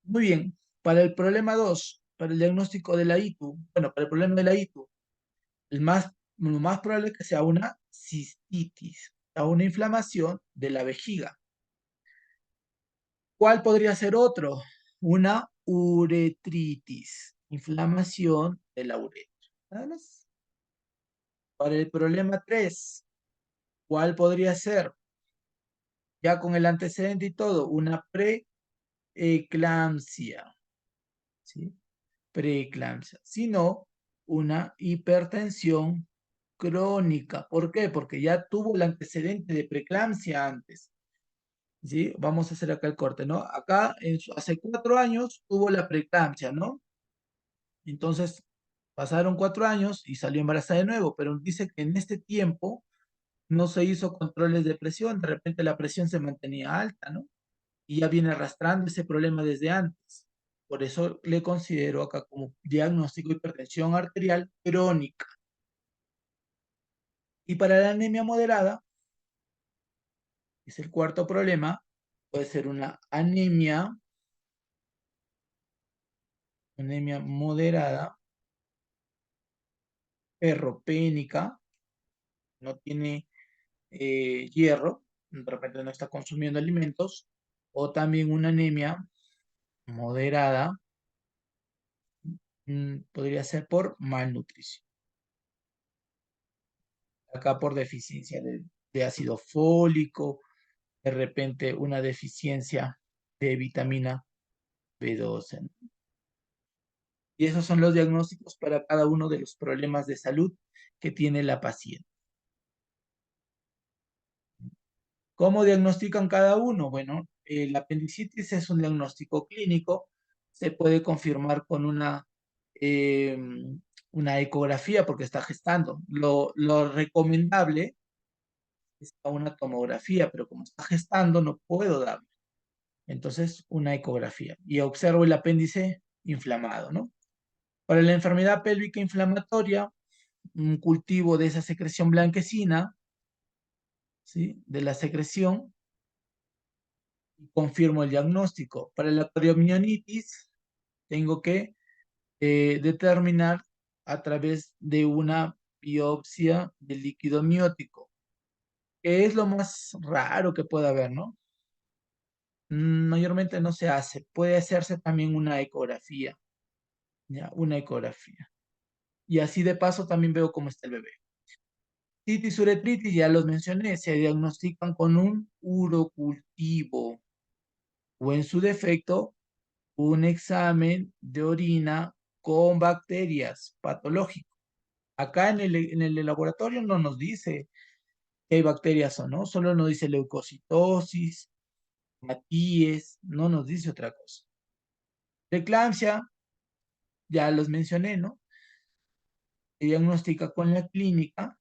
Muy bien, para el problema 2, para el diagnóstico de la ITU, bueno, para el problema de la ITU, lo más probable es que sea una cistitis, o una inflamación de la vejiga. ¿Cuál podría ser otro? Una uretritis, inflamación de la uretra. Nada más. Para el problema 3, ¿cuál podría ser? Ya con el antecedente y todo, una preeclampsia, ¿sí? Preeclampsia, sino una hipertensión crónica. ¿Por qué? Porque ya tuvo el antecedente de preeclampsia antes. ¿Sí? Vamos a hacer acá el corte, ¿no? Acá hace 4 años tuvo la preeclampsia, ¿no? Entonces pasaron 4 años y salió embarazada de nuevo, pero dice que en este tiempo no se hizo controles de presión, de repente la presión se mantenía alta, ¿no? Y ya viene arrastrando ese problema desde antes. Por eso le considero acá como diagnóstico de hipertensión arterial crónica. Y para la anemia moderada, Es el cuarto problema. Puede ser una anemia moderada, ferropénica, no tiene hierro, de repente no está consumiendo alimentos, o también una anemia moderada, podría ser por malnutrición. Acá por deficiencia de ácido fólico, de repente una deficiencia de vitamina B12, ¿no? Y esos son los diagnósticos para cada uno de los problemas de salud que tiene la paciente. ¿Cómo diagnostican cada uno? Bueno, la apendicitis es un diagnóstico clínico, se puede confirmar con eh, una ecografía porque está gestando. Lo recomendable es una tomografía, pero como está gestando no puedo darle. Entonces, una ecografía. Y observo el apéndice inflamado, ¿no? Para la enfermedad pélvica inflamatoria, un cultivo de esa secreción blanquecina, ¿sí? De la secreción, confirmo el diagnóstico. Para la coriomionitis, tengo que determinar a través de una biopsia del líquido amniótico, que es lo más raro que pueda haber, ¿no? Mayormente no se hace. Puede hacerse también una ecografía, ¿ya? Una ecografía. Y así de paso también veo cómo está el bebé. Citis uretritis, ya los mencioné, se diagnostican con un urocultivo o en su defecto un examen de orina con bacterias patológico. Acá en el laboratorio no nos dice que hay bacterias o no, solo nos dice leucocitosis, matíes, no nos dice otra cosa. Preeclampsia, ya los mencioné, ¿no? Se diagnostica con la clínica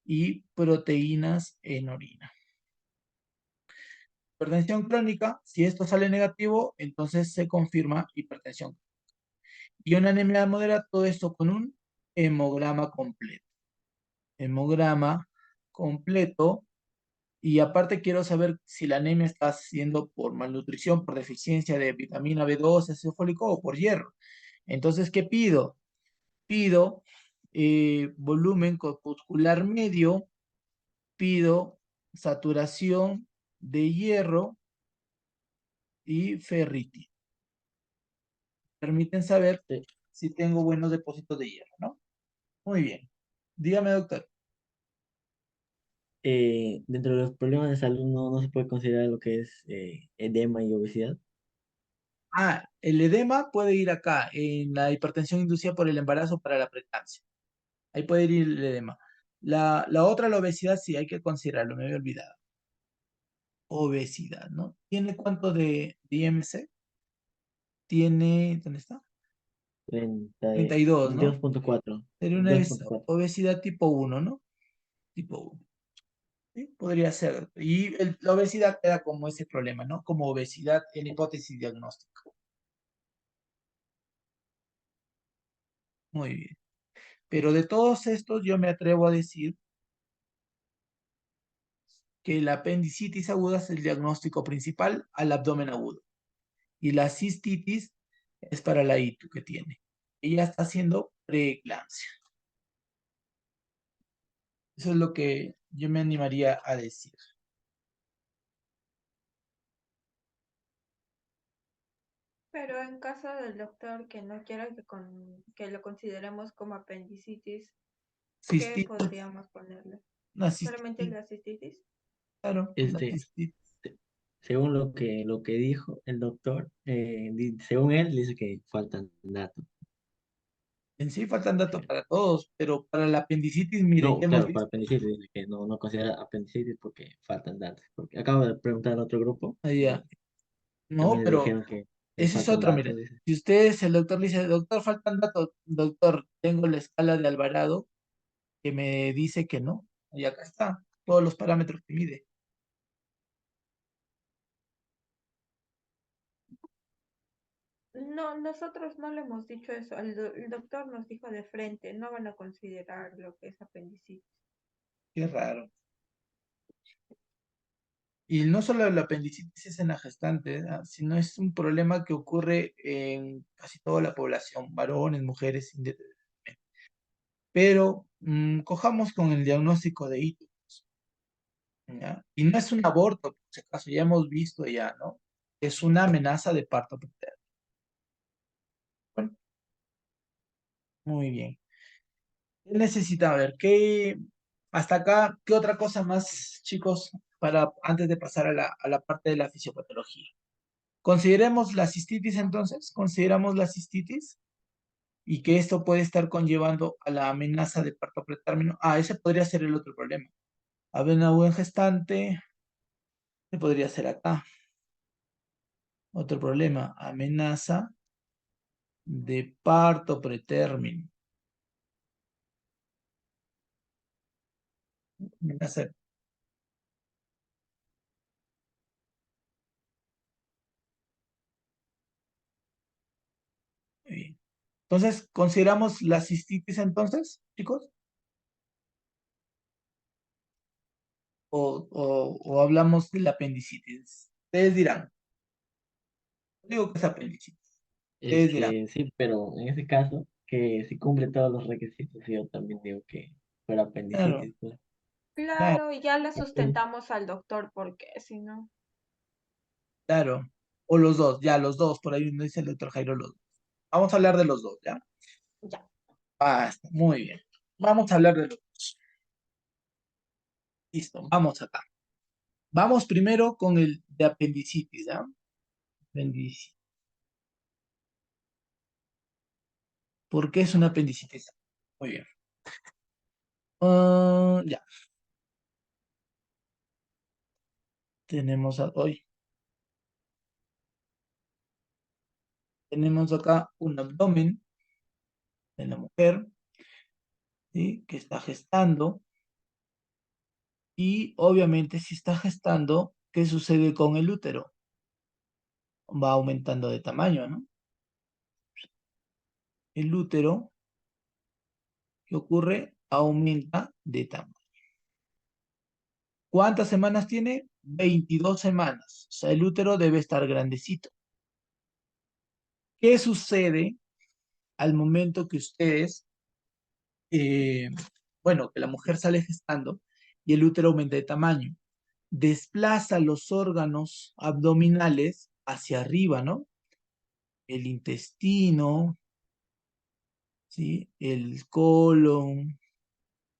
y proteínas en orina. Hipertensión crónica, si esto sale negativo, entonces se confirma hipertensión. Y una anemia moderada, todo esto con un hemograma completo. Hemograma completo. Y aparte quiero saber si la anemia está siendo por malnutrición, por deficiencia de vitamina B12, ácido fólico o por hierro. Entonces, ¿qué pido? Pido volumen corpuscular medio, pido saturación de hierro y ferritina. Permiten saber si tengo buenos depósitos de hierro, ¿no? Muy bien. Dígame, doctor. Dentro de los problemas de salud no se puede considerar lo que es edema y obesidad. El edema puede ir acá, en la hipertensión inducida por el embarazo para la preeclampsia. Ahí puede ir el edema. La otra, la obesidad, sí, hay que considerarlo, me había olvidado. Obesidad, ¿no? ¿Tiene cuánto de IMC? Tiene, ¿dónde está? 32, ¿no? 32.4. Sería una 2.4. obesidad tipo 1, ¿no? Tipo 1. ¿Sí? Podría ser. Y la obesidad queda como ese problema, ¿no? Como obesidad en hipótesis diagnóstica. Muy bien. Pero de todos estos, yo me atrevo a decir que la apendicitis aguda es el diagnóstico principal al abdomen agudo. Y la cistitis es para la ITU que tiene. Ella está haciendo preeclampsia. Eso es lo que yo me animaría a decir. Pero en caso del doctor que no quiera que lo consideremos como apendicitis, ¿qué Cistitis, podríamos ponerle? una ¿Solamente cistitis, la cistitis? claro, una Este, cistitis. según lo que dijo el doctor, según él, dice que faltan datos. En sí faltan datos para todos, pero para la apendicitis, mire, No, ya hemos claro, para visto. apendicitis, dice que no considera apendicitis porque faltan datos. Porque acabo de preguntar al otro grupo Allá. y No, también le pero dijeron que ese es faltan otro, datos, mire. dice. Si ustedes, el doctor le dice, doctor, faltan datos, doctor, tengo la escala de Alvarado que me dice que no. Y acá está, todos los parámetros que mide. No, nosotros no le hemos dicho eso. El doctor nos dijo de frente, no van a considerar lo que es apendicitis. Qué raro. Y no solo la apendicitis es en la gestante, sino es un problema que ocurre en casi toda la población, varones, mujeres, pero cojamos con el diagnóstico de hito, ¿ya? Y no es un aborto, por si acaso, ya hemos visto ya, ¿no? Es una amenaza de parto preterno. Bueno, muy bien. ¿Qué necesita? A ver, hasta acá, ¿qué otra cosa más, chicos, para antes de pasar a la parte de la fisiopatología? Consideremos la cistitis entonces, consideramos la cistitis y que esto puede estar conllevando a la amenaza de parto pretérmino. Ese podría ser el otro problema. Avena en gestante, ¿qué podría ser acá? Otro problema, amenaza de parto pretérmino. Amenaza- muy bien. Entonces, ¿consideramos la cistitis entonces, chicos? ¿O hablamos de la apendicitis? Ustedes dirán. Yo digo que es apendicitis. Es Ustedes dirán. que sí, pero en ese caso, que si cumple todos los requisitos, yo también digo que fuera Claro, apendicitis, pues. claro, Claro, y ya le sustentamos al doctor porque si no, claro. O los dos, ya, los dos. Por ahí no dice el doctor Jairo los dos. Vamos a hablar de los dos, ¿ya? ya. Muy bien. Vamos a hablar de los dos. Listo, vamos acá. Vamos primero con el de apendicitis, ¿ya? Apendicitis. ¿Por qué es una apendicitis? Muy bien. Ya, hoy tenemos acá un abdomen de la mujer, ¿sí? Que está gestando. Y obviamente si está gestando, ¿qué sucede con el útero? Va aumentando de tamaño, ¿no? El útero, ¿qué ocurre? Aumenta de tamaño. ¿Cuántas semanas tiene? 22 semanas. O sea, el útero debe estar grandecito. ¿Qué sucede al momento que ustedes, eh, bueno, que la mujer sale gestando y el útero aumenta de tamaño? Desplaza los órganos abdominales hacia arriba, ¿no? El intestino, ¿sí? El colon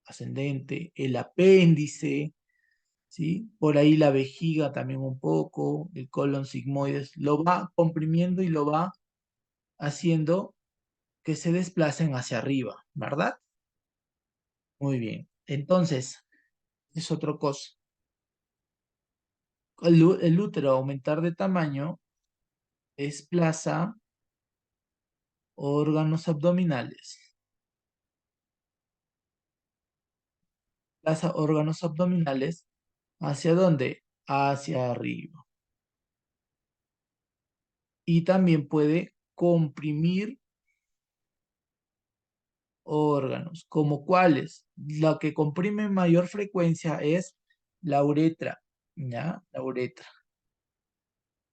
ascendente, el apéndice, ¿sí? Por ahí la vejiga también un poco, el colon sigmoides, lo va comprimiendo y lo va haciendo que se desplacen hacia arriba, ¿verdad? Muy bien. Entonces, es otra cosa. El útero aumentar de tamaño desplaza órganos abdominales. Desplaza órganos abdominales ¿hacia dónde? Hacia arriba. Y también puede comprimir órganos, como cuáles. La que comprime mayor frecuencia es la uretra, ¿ya? La uretra.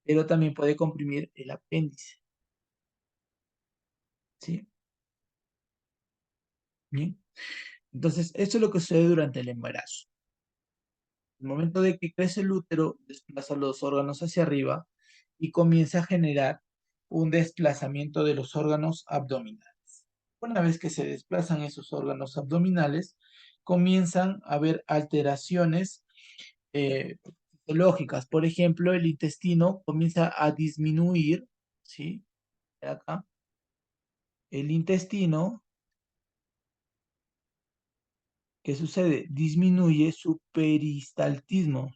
Pero también puede comprimir el apéndice, ¿sí? Bien. Entonces, esto es lo que sucede durante el embarazo. El momento de que crece el útero, desplaza los órganos hacia arriba y comienza a generar un desplazamiento de los órganos abdominales. Una vez que se desplazan esos órganos abdominales, comienzan a haber alteraciones fisiológicas. Por ejemplo, el intestino comienza a disminuir, ¿sí? Acá. El intestino, ¿qué sucede? Disminuye su peristaltismo.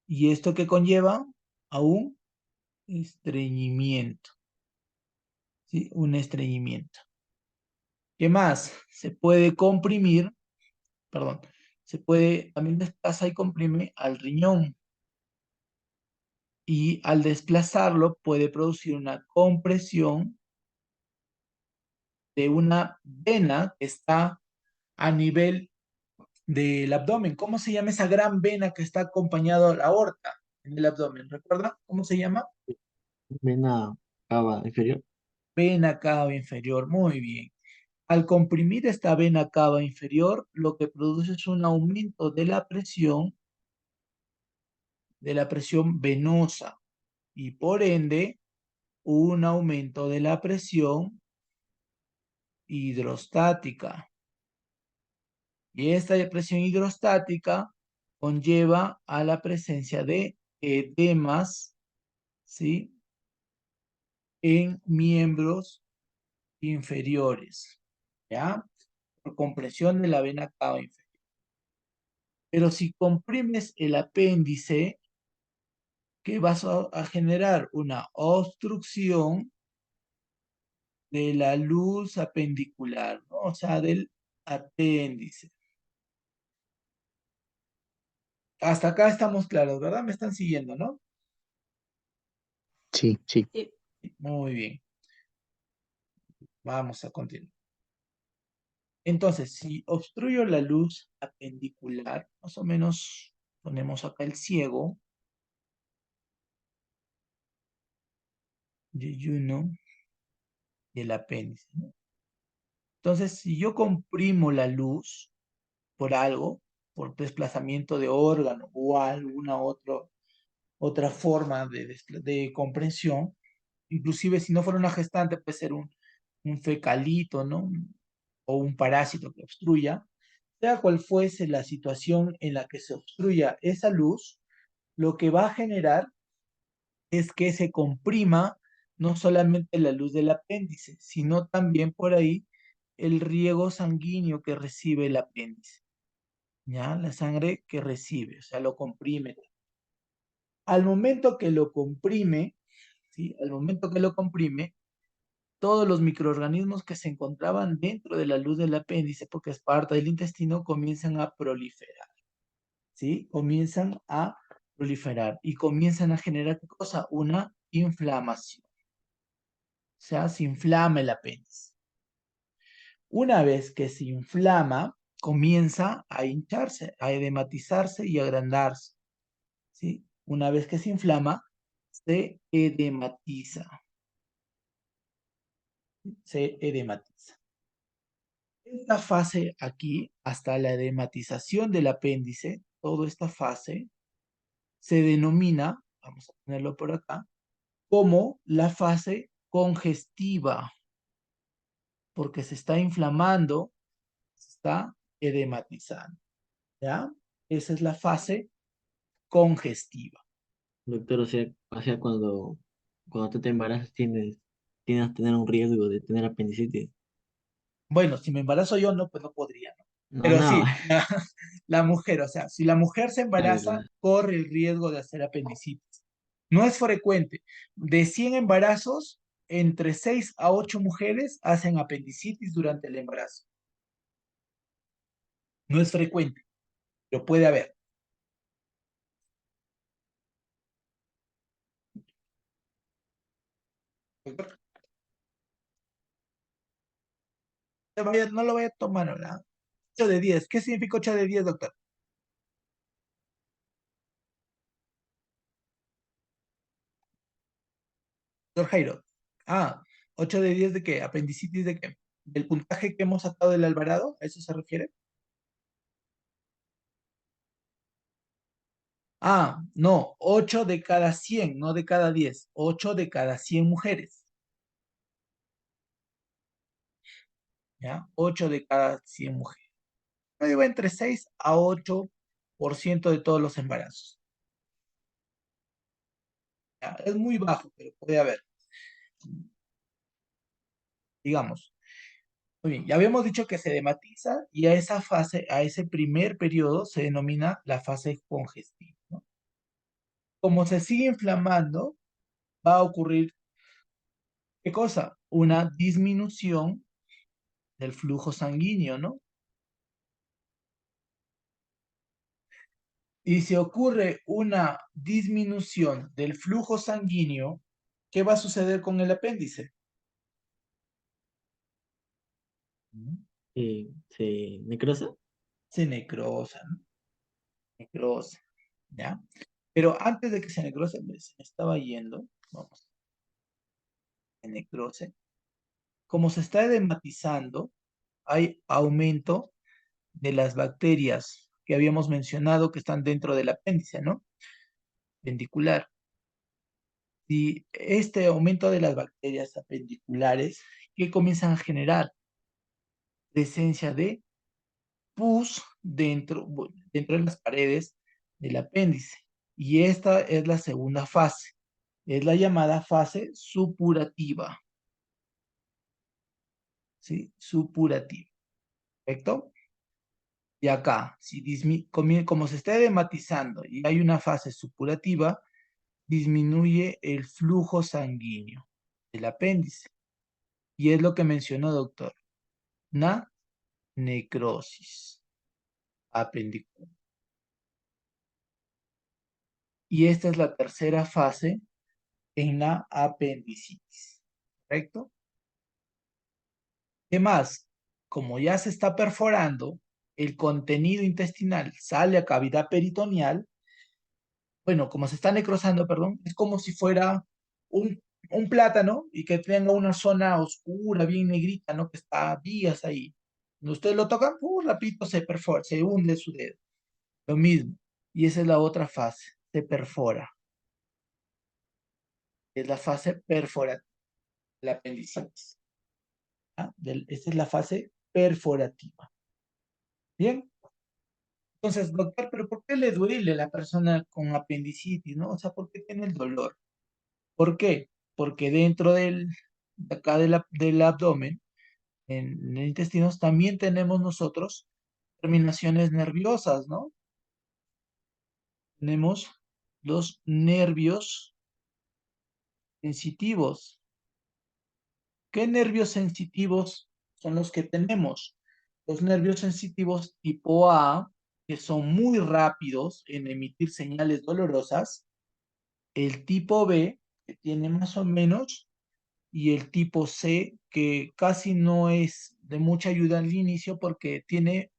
¿Y esto qué conlleva? A un estreñimiento, ¿sí? Un estreñimiento. ¿Qué más? Se puede comprimir, perdón, también desplaza y comprime al riñón. Y al desplazarlo puede producir una compresión de una vena que está a nivel del abdomen. ¿Cómo se llama esa gran vena que está acompañado a la aorta en el abdomen? ¿Recuerda cómo se llama? Vena cava inferior. Vena cava inferior. Muy bien. Al comprimir esta vena cava inferior, lo que produce es un aumento de la presión venosa y por ende un aumento de la presión hidrostática. Y esta presión hidrostática conlleva a la presencia de edemas, ¿sí? En miembros inferiores, ¿ya? Por compresión de la vena cava inferior. Pero si comprimes el apéndice, ¿qué vas a generar? Una obstrucción de la luz apendicular, ¿no? O sea, del apéndice. Hasta acá estamos claros, ¿verdad? Me están siguiendo, ¿no? Sí, sí. Sí. Muy bien. Vamos a continuar. Entonces, si obstruyo la luz apendicular, más o menos ponemos acá el ciego, yeyuno del apéndice, ¿no? Entonces, si yo comprimo la luz por algo, por desplazamiento de órgano o alguna otra forma de comprensión, inclusive si no fuera una gestante, puede ser un fecalito, ¿no? O un parásito que obstruya, sea cual fuese la situación en la que se obstruya esa luz, lo que va a generar es que se comprima no solamente la luz del apéndice, sino también por ahí el riego sanguíneo que recibe el apéndice, ¿ya? La sangre que recibe, o sea, lo comprime. Al momento que lo comprime, ¿sí? Al momento que lo comprime, todos los microorganismos que se encontraban dentro de la luz del apéndice, porque es parte del intestino, comienzan a proliferar, ¿sí? Comienzan a proliferar y comienzan a generar, ¿qué cosa? Una inflamación. O sea, se inflama el apéndice. Una vez que se inflama, comienza a hincharse, a edematizarse y agrandarse, ¿sí? Una vez que se inflama, se edematiza, se edematiza. Esta fase aquí, hasta la edematización del apéndice, toda esta fase se denomina, vamos a ponerlo por acá, como la fase congestiva, porque se está inflamando, se está edematizando, ¿ya? Esa es la fase congestiva. Doctor, o sea, cuando tú te embarazas tienes a tener un riesgo de tener apendicitis. Bueno, si me embarazo yo, no, pues no podría, ¿no? No, Pero no. sí, la mujer, o sea, si la mujer se Claro, embaraza, claro. corre el riesgo de hacer apendicitis. No es frecuente. De 100 embarazos, entre 6 a 8 mujeres hacen apendicitis durante el embarazo. No es frecuente, pero puede haber. No lo voy a tomar ahora. 8 de 10. ¿Qué significa 8 de 10, doctor? Doctor Jairo. Ah, 8 de 10 de qué? ¿Apendicitis de qué? ¿Del puntaje que hemos sacado del Alvarado? ¿A eso se refiere? Ah, no, 8 de cada 100, no de cada 10. 8 de cada 100 mujeres. ¿Ya? 8 de cada 100 mujeres. Yo digo entre 6 a 8% de todos los embarazos. ¿Ya? Es muy bajo, pero puede haber. Digamos. Muy bien, ya habíamos dicho que se dematiza y a esa fase, a ese primer periodo se denomina la fase congestiva, ¿no? Como se sigue inflamando, va a ocurrir, ¿qué cosa? Una disminución del flujo sanguíneo, ¿no? Y si ocurre una disminución del flujo sanguíneo, ¿qué va a suceder con el apéndice? ¿Se necrosa? se necrosa, ¿no? Necrosa, ¿ya? Pero antes de que se necrose, se me estaba yendo, vamos, se necrose. Como se está edematizando, hay aumento de las bacterias que habíamos mencionado que están dentro del apéndice, ¿no? Pendicular. Y este aumento de las bacterias apendiculares que comienzan a generar presencia de pus dentro de las paredes del apéndice. Y esta es la segunda fase. Es la llamada fase supurativa. ¿Sí? Supurativa. ¿Correcto? Y acá, si como se está edematizando y hay una fase supurativa, disminuye el flujo sanguíneo del apéndice. Y es lo que mencionó, doctor. Una necrosis apendicular. Y esta es la tercera fase en la apendicitis. ¿Correcto? ¿Qué más? Como ya se está perforando, el contenido intestinal sale a cavidad peritoneal. Bueno, como se está necrosando, perdón, es como si fuera un plátano y que tenga una zona oscura, bien negrita, ¿no? Que está días ahí. Cuando ustedes lo tocan, rapidito se perfora, se hunde su dedo. Lo mismo. Y esa es la otra fase, se perfora. Es la fase perforativa, la apendicitis. ¿Ah? Esta es la fase perforativa. Bien. Entonces, doctor, ¿pero por qué le duele a la persona con apendicitis, no? O sea, ¿por qué tiene el dolor? ¿Por qué? Porque dentro de acá del abdomen, en el intestino, también tenemos nosotros terminaciones nerviosas, ¿no? Tenemos los nervios sensitivos. ¿Qué nervios sensitivos son los que tenemos? Los nervios sensitivos tipo A, que son muy rápidos en emitir señales dolorosas. El tipo B, que tiene más o menos, y el tipo C, que casi no es de mucha ayuda al inicio porque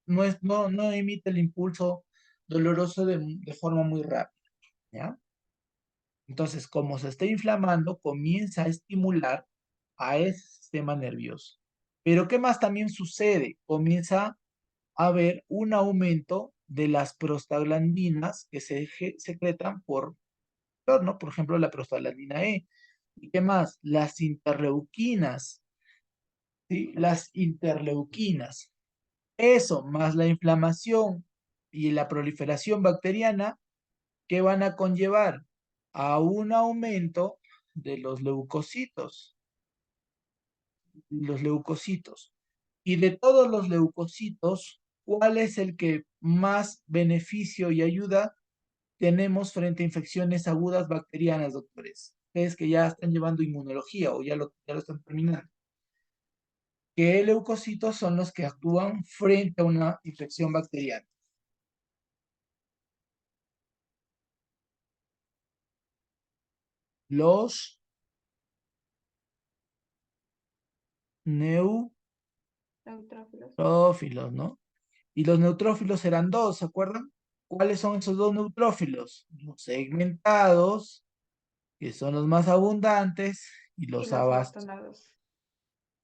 no emite el impulso doloroso de forma muy rápida, ¿ya? Entonces, como se está inflamando, comienza a estimular a ese sistema nervioso. Pero ¿qué más también sucede? Comienza a haber un aumento de las prostaglandinas que se secretan ¿no? Por ejemplo, la prostaglandina E. ¿Y qué más? Las interleuquinas, ¿sí? Las interleuquinas. Eso, más la inflamación y la proliferación bacteriana, que van a conllevar a un aumento de los leucocitos. Los leucocitos. Y de todos los leucocitos, ¿cuál es el que más beneficio y ayuda tenemos frente a infecciones agudas bacterianas, doctores? Ustedes que ya están llevando inmunología o ya lo están terminando. ¿Qué leucocitos son los que actúan frente a una infección bacteriana? Los Neutrófilos. neutrófilos, ¿no? Y los neutrófilos eran dos, ¿se acuerdan? ¿Cuáles son esos dos neutrófilos? Los segmentados, que son los más abundantes, y Y los los abastos, bastonados.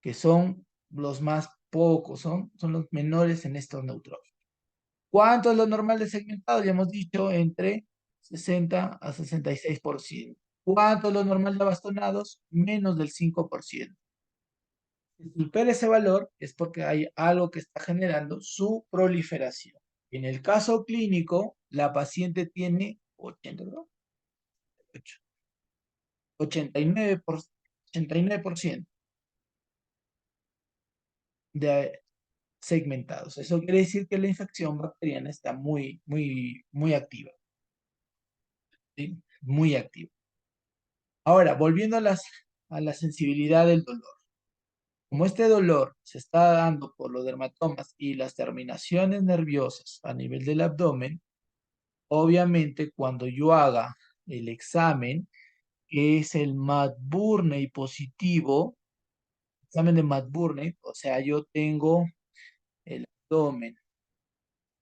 que son los más pocos, son los menores en estos neutrófilos. ¿Cuánto es lo normal de segmentado? Ya hemos dicho entre 60 a 66%. ¿Cuánto es lo normal de bastonados? Menos del 5%. Si supera ese valor es porque hay algo que está generando su proliferación. En el caso clínico, la paciente tiene 80, ¿no? 89% de segmentados. Eso quiere decir que la infección bacteriana está muy, muy, muy activa. ¿Sí? Muy activa. Ahora, volviendo a la sensibilidad del dolor. Como este dolor se está dando por los dermatomas y las terminaciones nerviosas a nivel del abdomen, obviamente cuando yo haga el examen, que es el McBurney positivo, examen de McBurney, o sea, yo tengo el abdomen,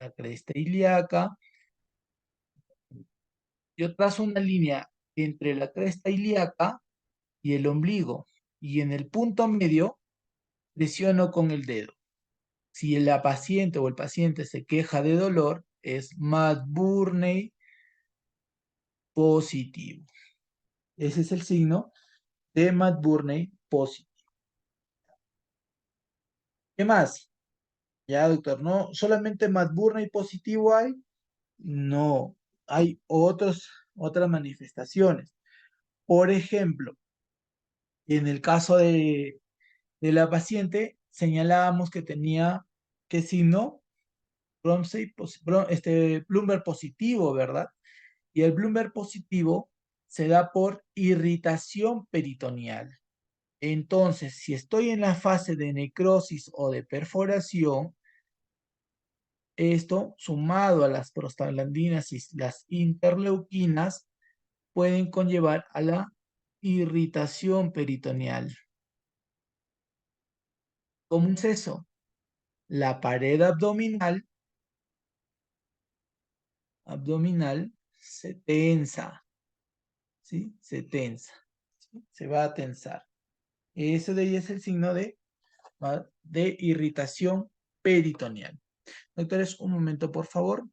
la cresta ilíaca. Yo trazo una línea entre la cresta ilíaca y el ombligo. Y en el punto medio presiono con el dedo. Si la paciente o el paciente se queja de dolor, es McBurney positivo. Ese es el signo de McBurney positivo. ¿Qué más? Ya, doctor, no solamente McBurney positivo hay, no, hay otras manifestaciones. Por ejemplo, en el caso de la paciente, señalábamos que tenía, ¿qué signo? Plumber positivo, ¿verdad? Y el Bloomberg positivo se da por irritación peritoneal. Entonces, si estoy en la fase de necrosis o de perforación, esto sumado a las prostaglandinas y las interleuquinas pueden conllevar a la irritación peritoneal. ¿Cómo es eso? La pared abdominal se tensa, ¿sí? Se tensa, ¿sí? Se va a tensar. Ese de ahí es el signo de irritación peritoneal. Doctores, un momento, por favor.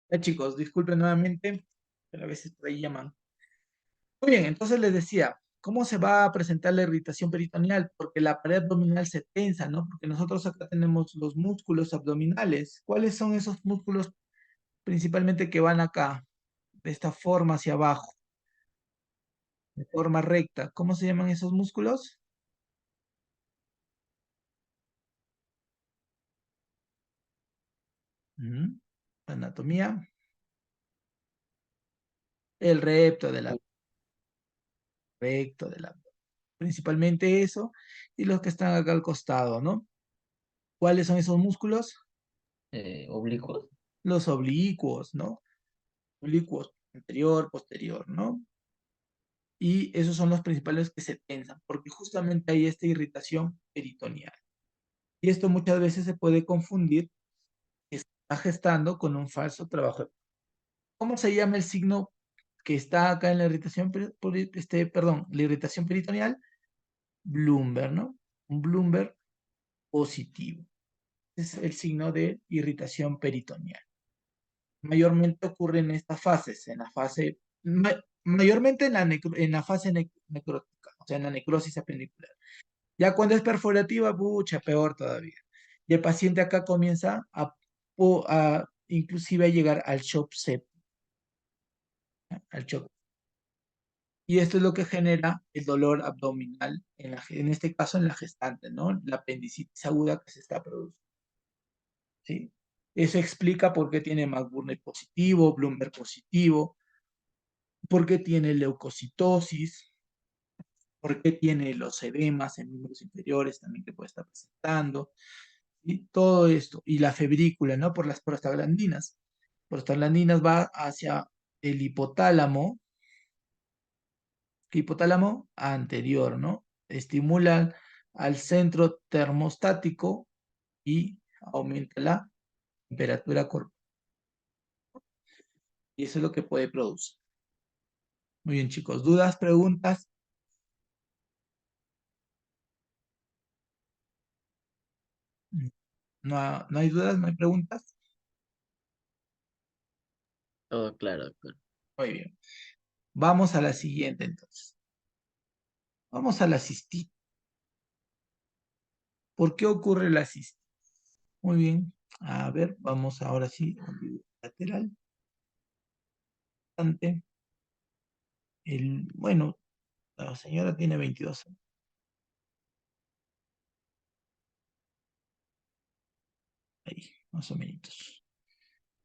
Ya, chicos, disculpen nuevamente, pero a veces por ahí llaman. Muy bien, entonces les decía, ¿cómo se va a presentar la irritación peritoneal? Porque la pared abdominal se tensa, ¿no? Porque nosotros acá tenemos los músculos abdominales. ¿Cuáles son esos músculos principalmente que van acá, de esta forma hacia abajo, de forma recta? ¿Cómo se llaman esos músculos? Ujú. Anatomía. El recto del abdomen. Recto del abdomen. Principalmente eso, y los que están acá al costado, ¿no? ¿Cuáles son esos músculos? Oblicuos. Los oblicuos, ¿no? Oblicuos, anterior, posterior, ¿no? Y esos son los principales que se tensan, porque justamente hay esta irritación peritoneal. Y esto muchas veces se puede confundir que está gestando con un falso trabajo. ¿Cómo se llama el signo que está acá en la irritación, perdón, la irritación peritoneal? Bloomberg, ¿no? Un Bloomberg positivo. Es el signo de irritación peritoneal. Mayormente ocurre en estas fases, en la fase, mayormente en la fase necrótica, o sea, en la necrosis apendicular. Ya cuando es perforativa, pucha, peor todavía. Y el paciente acá comienza inclusive a llegar al shock séptico, al shock. Y esto es lo que genera el dolor abdominal, en este caso en la gestante, ¿no? La apendicitis aguda que se está produciendo, ¿sí? Eso explica por qué tiene McBurney positivo, Bloomberg positivo, por qué tiene leucocitosis, por qué tiene los edemas en miembros inferiores también que puede estar presentando, ¿sí? Todo esto. Y la febrícula, ¿no? Por las prostaglandinas. Prostaglandinas va hacia el hipotálamo, ¿qué hipotálamo? Anterior, ¿no? Estimulan al centro termostático y aumenta la temperatura corporal. Y eso es lo que puede producir. Muy bien, chicos. ¿Dudas, preguntas? No hay dudas, no hay preguntas. Todo claro, doctor. Muy bien. Vamos a la siguiente entonces. Vamos a la cistitis. ¿Por qué ocurre la cistitis? Muy bien. A ver, vamos ahora sí al video lateral. Bueno, la señora tiene 22 años. Ahí, más o menos.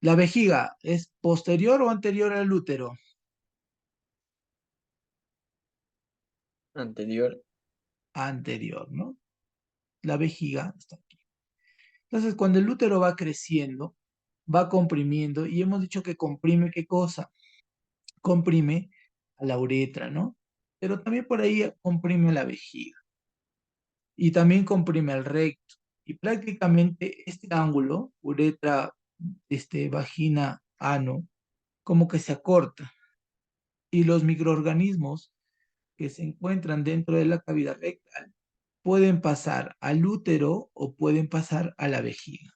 ¿La vejiga es posterior o anterior al útero? Anterior. Anterior, ¿no? La vejiga está aquí. Entonces, cuando el útero va creciendo, va comprimiendo, y hemos dicho que comprime, ¿qué cosa? Comprime a la uretra, ¿no? Pero también por ahí comprime la vejiga. Y también comprime el recto. Y prácticamente este ángulo, uretra, vagina, ano, como que se acorta. Y los microorganismos que se encuentran dentro de la cavidad rectal pueden pasar al útero o pueden pasar a la vejiga.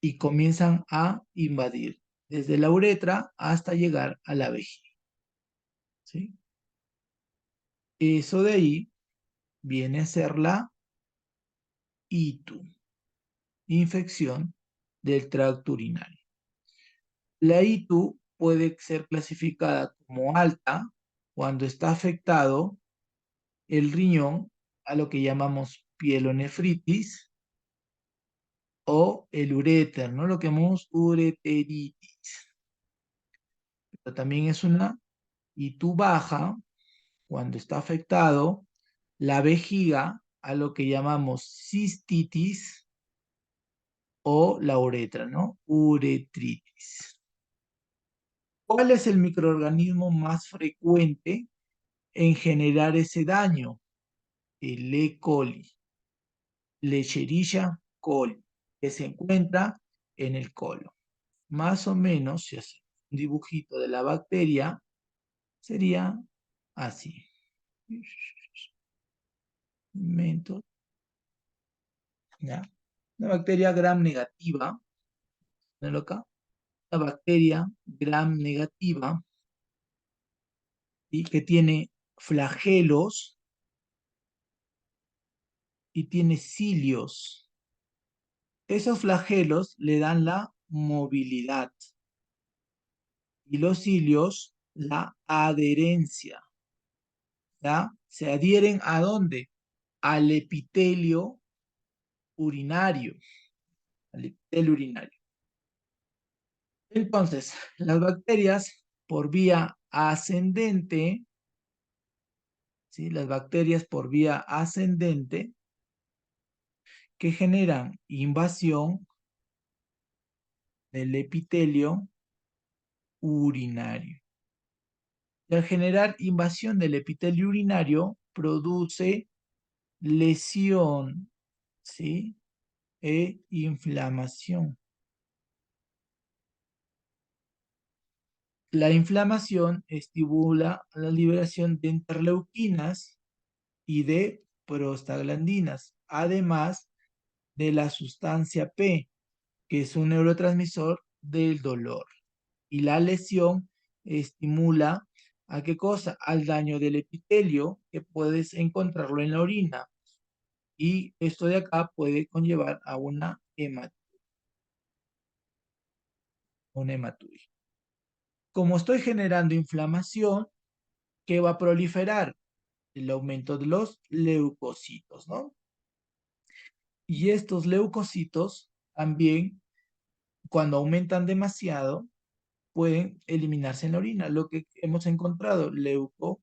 Y comienzan a invadir desde la uretra hasta llegar a la vejiga. ¿Sí? Eso de ahí viene a ser la ITU, infección del tracto urinario. La ITU puede ser clasificada como alta cuando está afectado el riñón, a lo que llamamos pielonefritis, o el uréter, ¿no? Lo que llamamos ureteritis. Pero también es una ITU baja cuando está afectado la vejiga, a lo que llamamos cistitis, o la uretra, ¿no? Uretritis. ¿Cuál es el microorganismo más frecuente en generar ese daño? El E. coli, Leisherichia coli, que se encuentra en el colon. Más o menos, si hacemos un dibujito de la bacteria, sería así. ¿Ya? Una bacteria gram negativa, ¿no? Acá, una bacteria gram negativa y que tiene flagelos y tiene cilios. Esos flagelos le dan la movilidad y los cilios la adherencia. ¿Ya? Se adhieren ¿a dónde? Al epitelio urinario. Al epitelio urinario. Entonces, las bacterias por vía ascendente ¿sí? Las bacterias por vía ascendente que generan invasión del epitelio urinario. Y al generar invasión del epitelio urinario, produce lesión, ¿sí? E inflamación. La inflamación estimula la liberación de interleuquinas y de prostaglandinas, además de la sustancia P, que es un neurotransmisor del dolor. Y la lesión estimula ¿a qué cosa? Al daño del epitelio, que puedes encontrarlo en la orina. Y esto de acá puede conllevar a una hematuria. Como estoy generando inflamación, ¿qué va a proliferar? El aumento de los leucocitos, ¿no? Y estos leucocitos también, cuando aumentan demasiado, pueden eliminarse en la orina, lo que hemos encontrado, leucosuria,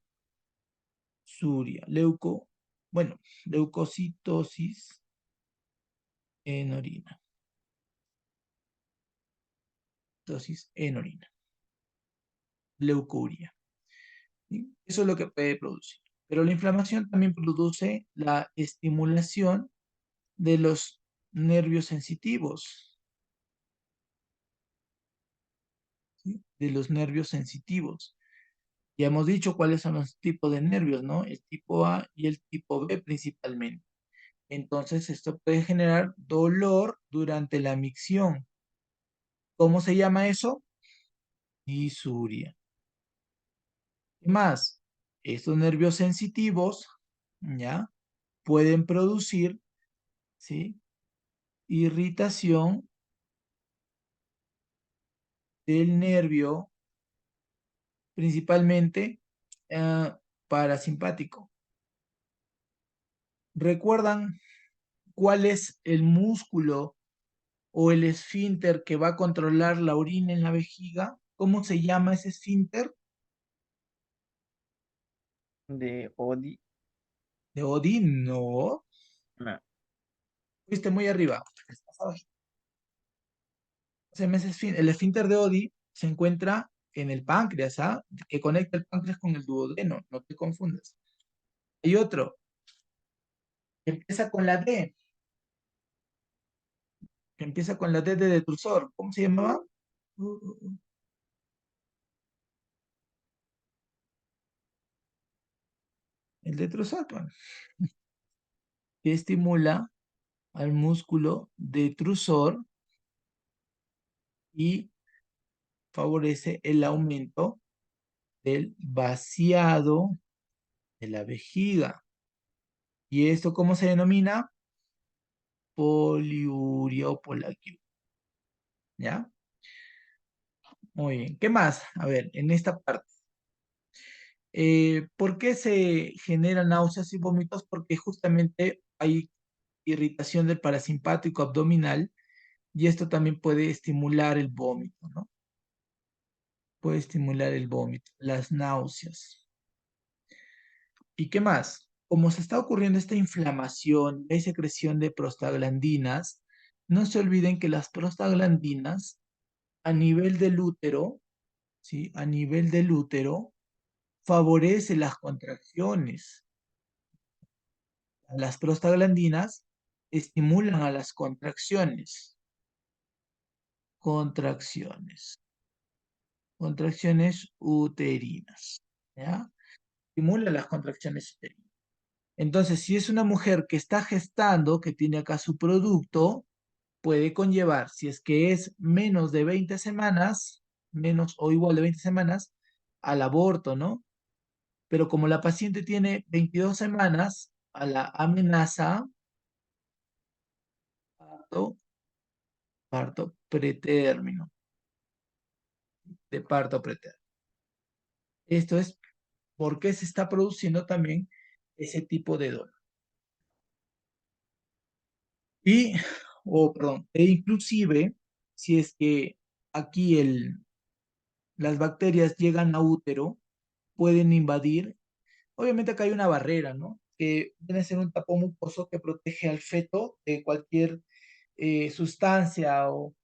bueno, leucocitosis en orina, leucuria. ¿Sí? Eso es lo que puede producir. Pero la inflamación también produce la estimulación de los nervios sensitivos, ¿sí? De los nervios sensitivos. Ya hemos dicho cuáles son los tipos de nervios, ¿no? El tipo A y el tipo B principalmente. Entonces, esto puede generar dolor durante la micción. ¿Cómo se llama eso? Disuria. ¿Qué más? Estos nervios sensitivos, ¿ya? Pueden producir, ¿sí? Irritación del nervio, principalmente parasimpático. ¿Recuerdan cuál es el músculo o el esfínter que va a controlar la orina en la vejiga? ¿Cómo se llama ese esfínter? De Odi. De Odín, no. No. Fuiste muy arriba. El esfínter de Oddi se encuentra en el páncreas, ¿ah? Que conecta el páncreas con el duodeno, no te confundas. Hay otro, que empieza con la D, que empieza con la D de detrusor. ¿Cómo se llamaba? El detrusor, pues, que estimula al músculo detrusor y favorece el aumento del vaciado de la vejiga. ¿Y esto cómo se denomina? Poliuria o polaquio. ¿Ya? Muy bien. ¿Qué más? A ver, en esta parte. ¿Por qué se generan náuseas y vómitos? Porque justamente hay irritación del parasimpático abdominal y esto también puede estimular el vómito, ¿no? Puede estimular el vómito, las náuseas. ¿Y qué más? Como se está ocurriendo esta inflamación, hay secreción de prostaglandinas, no se olviden que las prostaglandinas a nivel del útero, ¿sí? A nivel del útero, favorece las contracciones. Las prostaglandinas estimulan a las contracciones. Contracciones uterinas. ¿Ya? Estimula las contracciones uterinas. Entonces, si es una mujer que está gestando, que tiene acá su producto, puede conllevar, si es que es menos de 20 semanas, menos o igual de 20 semanas, al aborto, ¿no? Pero como la paciente tiene 22 semanas, a la amenaza parto, parto pretérmino, de parto pretérmino. Esto es porque se está produciendo también ese tipo de dolor. Y, perdón, e inclusive, si es que aquí las bacterias llegan a útero, pueden invadir Obviamente acá hay una barrera, ¿no? Que viene a ser un tapón mucoso que protege al feto de cualquier sustancia o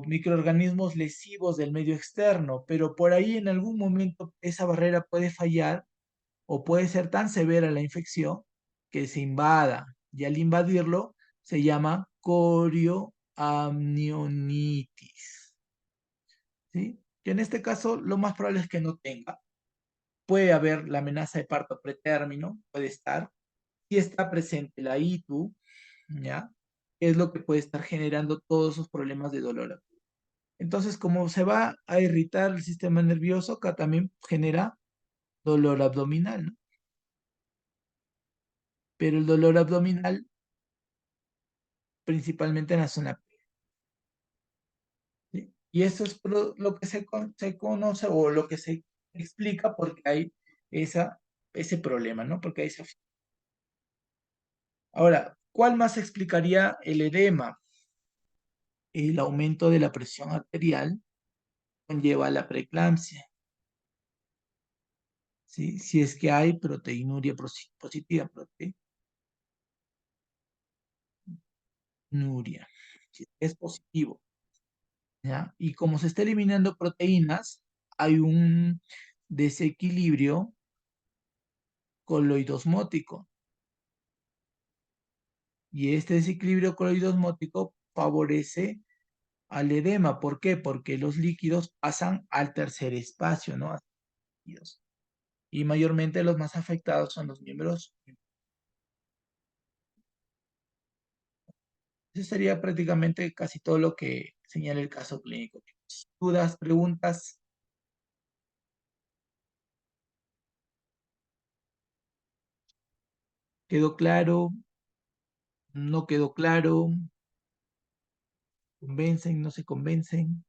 microorganismos lesivos del medio externo, pero por ahí en algún momento esa barrera puede fallar o puede ser tan severa la infección que se invada, y al invadirlo se llama corioamnionitis, ¿sí? Que en este caso lo más probable es que no tenga. Puede haber la amenaza de parto pretérmino, puede estar. Si está presente la ITU, ¿ya? Es lo que puede estar generando todos esos problemas de dolor. Entonces, como se va a irritar el sistema nervioso, acá también genera dolor abdominal, ¿no? Pero el dolor abdominal principalmente en la zona P, ¿sí? Y eso es lo que se conoce o lo que se explica porque hay esa, ese problema, ¿no? Porque hay esa... Ahora, ¿cuál más explicaría el edema? El aumento de la presión arterial conlleva la preeclampsia, ¿sí? Si es que hay proteinuria positiva, proteinuria, si es positivo, ¿ya? Y como se está eliminando proteínas, hay un desequilibrio coloidosmótico. Y este desequilibrio coloidosmótico favorece al edema. ¿Por qué? Porque los líquidos pasan al tercer espacio, ¿no? Y mayormente los más afectados son los miembros. Eso sería prácticamente casi todo lo que señala el caso clínico. ¿Dudas, preguntas? ¿Quedó claro? ¿No quedó claro? ¿Convencen? ¿No se convencen?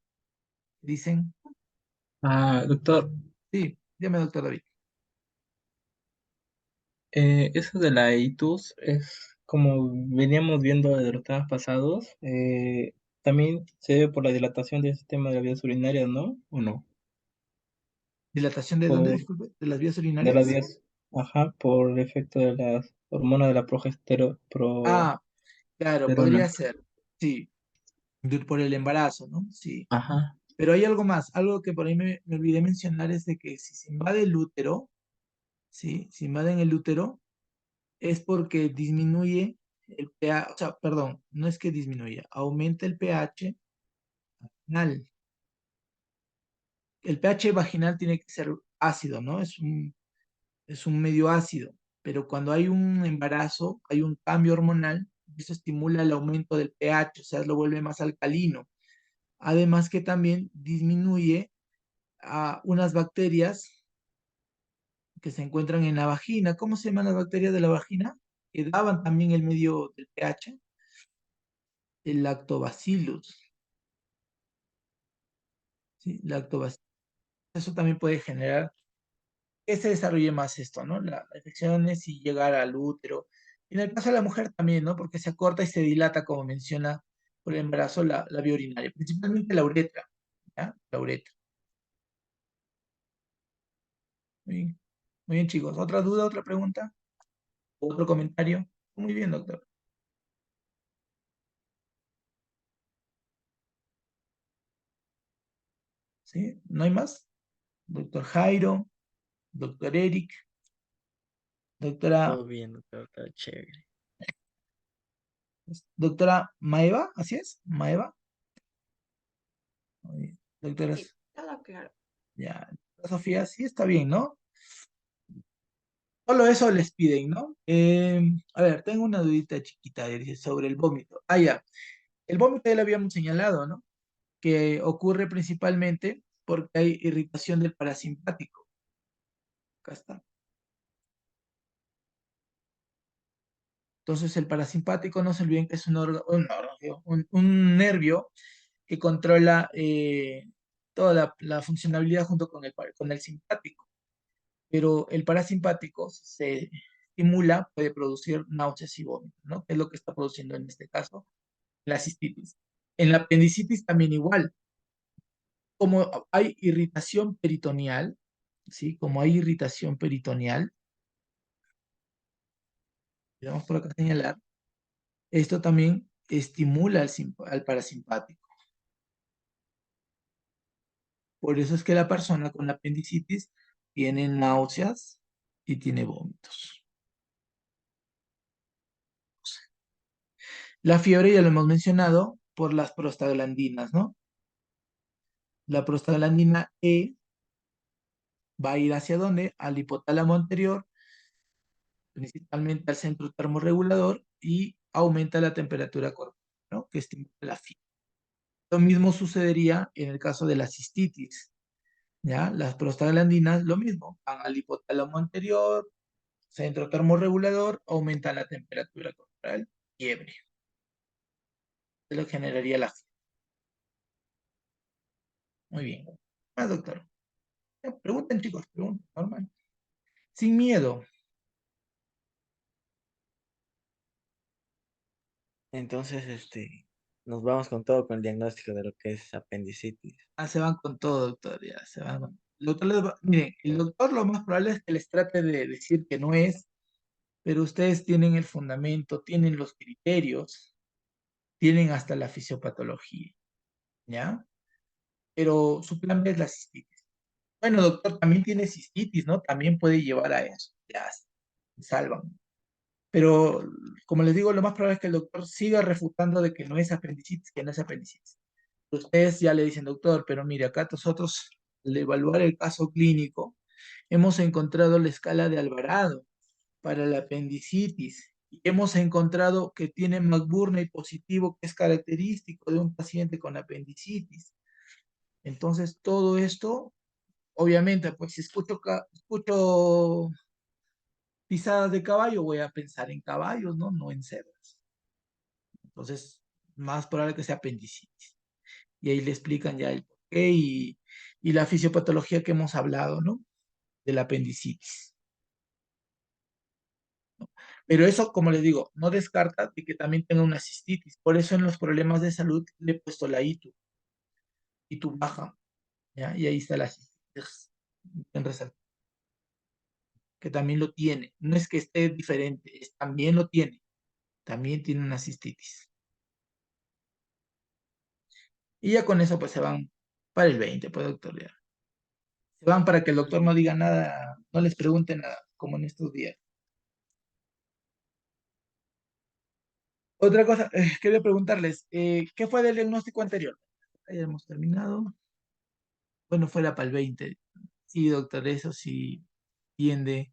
¿Dicen? Ah, doctor, Sí, dígame, doctor David. eso de la itus es como veníamos viendo de los temas pasados, también se debe por la dilatación del sistema de las vías urinarias, ¿no? ¿O no? ¿Dilatación de dónde, Por, disculpe? ¿De las vías de las urinarias? vías, ajá, por el efecto de las hormonas de la Ah, claro, progesterona. podría ser. Sí, por el embarazo, ¿no? Sí. Ajá. Pero hay algo más, algo que por ahí me olvidé mencionar es de que si se invade el útero, ¿sí? Si invaden el útero, es porque disminuye el pH, o sea, perdón, no es que disminuya, aumenta el pH vaginal. El pH vaginal tiene que ser ácido, ¿no? Es un medio ácido, pero cuando hay un embarazo, hay un cambio hormonal, eso estimula el aumento del pH, o sea, lo vuelve más alcalino. Además que también disminuye a unas bacterias que se encuentran en la vagina. ¿Cómo se llaman las bacterias de la vagina? Que daban también el medio del pH, el lactobacillus, ¿sí? Lactobacillus. Eso también puede generar que se desarrolle más esto, ¿no? Las infecciones y llegar al útero. Y en el caso de la mujer también, ¿no? Porque se acorta y se dilata, como menciona por el embarazo, la vía urinaria, principalmente la uretra, ¿ya? La uretra. Muy muy bien, chicos. ¿Otra duda, otra pregunta? ¿Otro comentario? Muy bien, doctor. ¿Sí? ¿No hay más? Doctor Jairo, doctor Eric, doctora, Todo bien, doctor, todo chévere. doctora Maeva, ¿así es? Maeva. Muy bien. Doctora, Sí, todo claro. ya, Sofía, sí está bien, ¿no? Solo eso les piden, ¿no? A ver, tengo una dudita chiquita dice, sobre el vómito. Ah, ya. El vómito ya lo habíamos señalado, ¿no? Que ocurre principalmente porque hay irritación del parasimpático. Acá está. Entonces, el parasimpático, no se olviden que es un nervio que controla toda la funcionalidad junto con el simpático. Pero el parasimpático, si se estimula, puede producir náuseas y vómitos, ¿no? Que es lo que está produciendo en este caso la cistitis. En la apendicitis también igual. Como hay irritación peritoneal, ¿sí? Como hay irritación peritoneal, vamos por acá a señalar, esto también estimula al parasimpático. Por eso es que la persona con apendicitis tiene náuseas y tiene vómitos. La fiebre ya lo hemos mencionado por las prostaglandinas, ¿no? La prostaglandina E va a ir ¿hacia dónde? Al hipotálamo anterior, principalmente al centro termorregulador, y aumenta la temperatura corporal, ¿no? Que estimula la fiebre. Lo mismo sucedería en el caso de la cistitis, ¿ya? Las prostaglandinas, lo mismo, van al hipotálamo anterior, centro termorregulador, aumenta la temperatura corporal, fiebre. Es lo que generaría la fiebre. Muy bien. Más, doctor. Pregunten, chicos, pregunten, normal. Sin miedo. Entonces, nos vamos con todo con el diagnóstico de lo que es apendicitis. Ah, se van con todo, doctor, ya, se van con... El doctor miren, el doctor lo más probable es que les trate de decir que no es, pero ustedes tienen el fundamento, tienen los criterios, tienen hasta la fisiopatología, ¿ya? Pero su plan B es la cistitis. Bueno, doctor, también tiene cistitis, ¿no? También puede llevar a eso, ya, se salvan. Pero, como les digo, lo más probable es que el doctor siga refutando de que no es apendicitis, que no es apendicitis. Ustedes ya le dicen, doctor, pero mire, acá nosotros, al evaluar el caso clínico, hemos encontrado la escala de Alvarado para la apendicitis y hemos encontrado que tiene McBurney positivo, que es característico de un paciente con apendicitis. Entonces, todo esto, obviamente, pues si escucho pisadas de caballo, voy a pensar en caballos, ¿no? No en cebras. Entonces, más probable que sea apendicitis. Y ahí le explican ya el porqué y la fisiopatología que hemos hablado, ¿no? De la apendicitis. Pero eso, como les digo, no descarta de que también tenga una cistitis. Por eso en los problemas de salud le he puesto la ITU baja, ¿ya? Y ahí está la cistitis en resaltar, que también lo tiene. No es que esté diferente, también lo tiene. También tiene una cistitis. Y ya con eso pues se van para el 20, pues doctor. Ya. Se van para que el doctor no diga nada, no les pregunte nada, como en estos días. Otra cosa, quería preguntarles, ¿qué fue del diagnóstico anterior? Ya hemos terminado. Bueno, fue la para el 20. Sí, doctor, eso sí tiende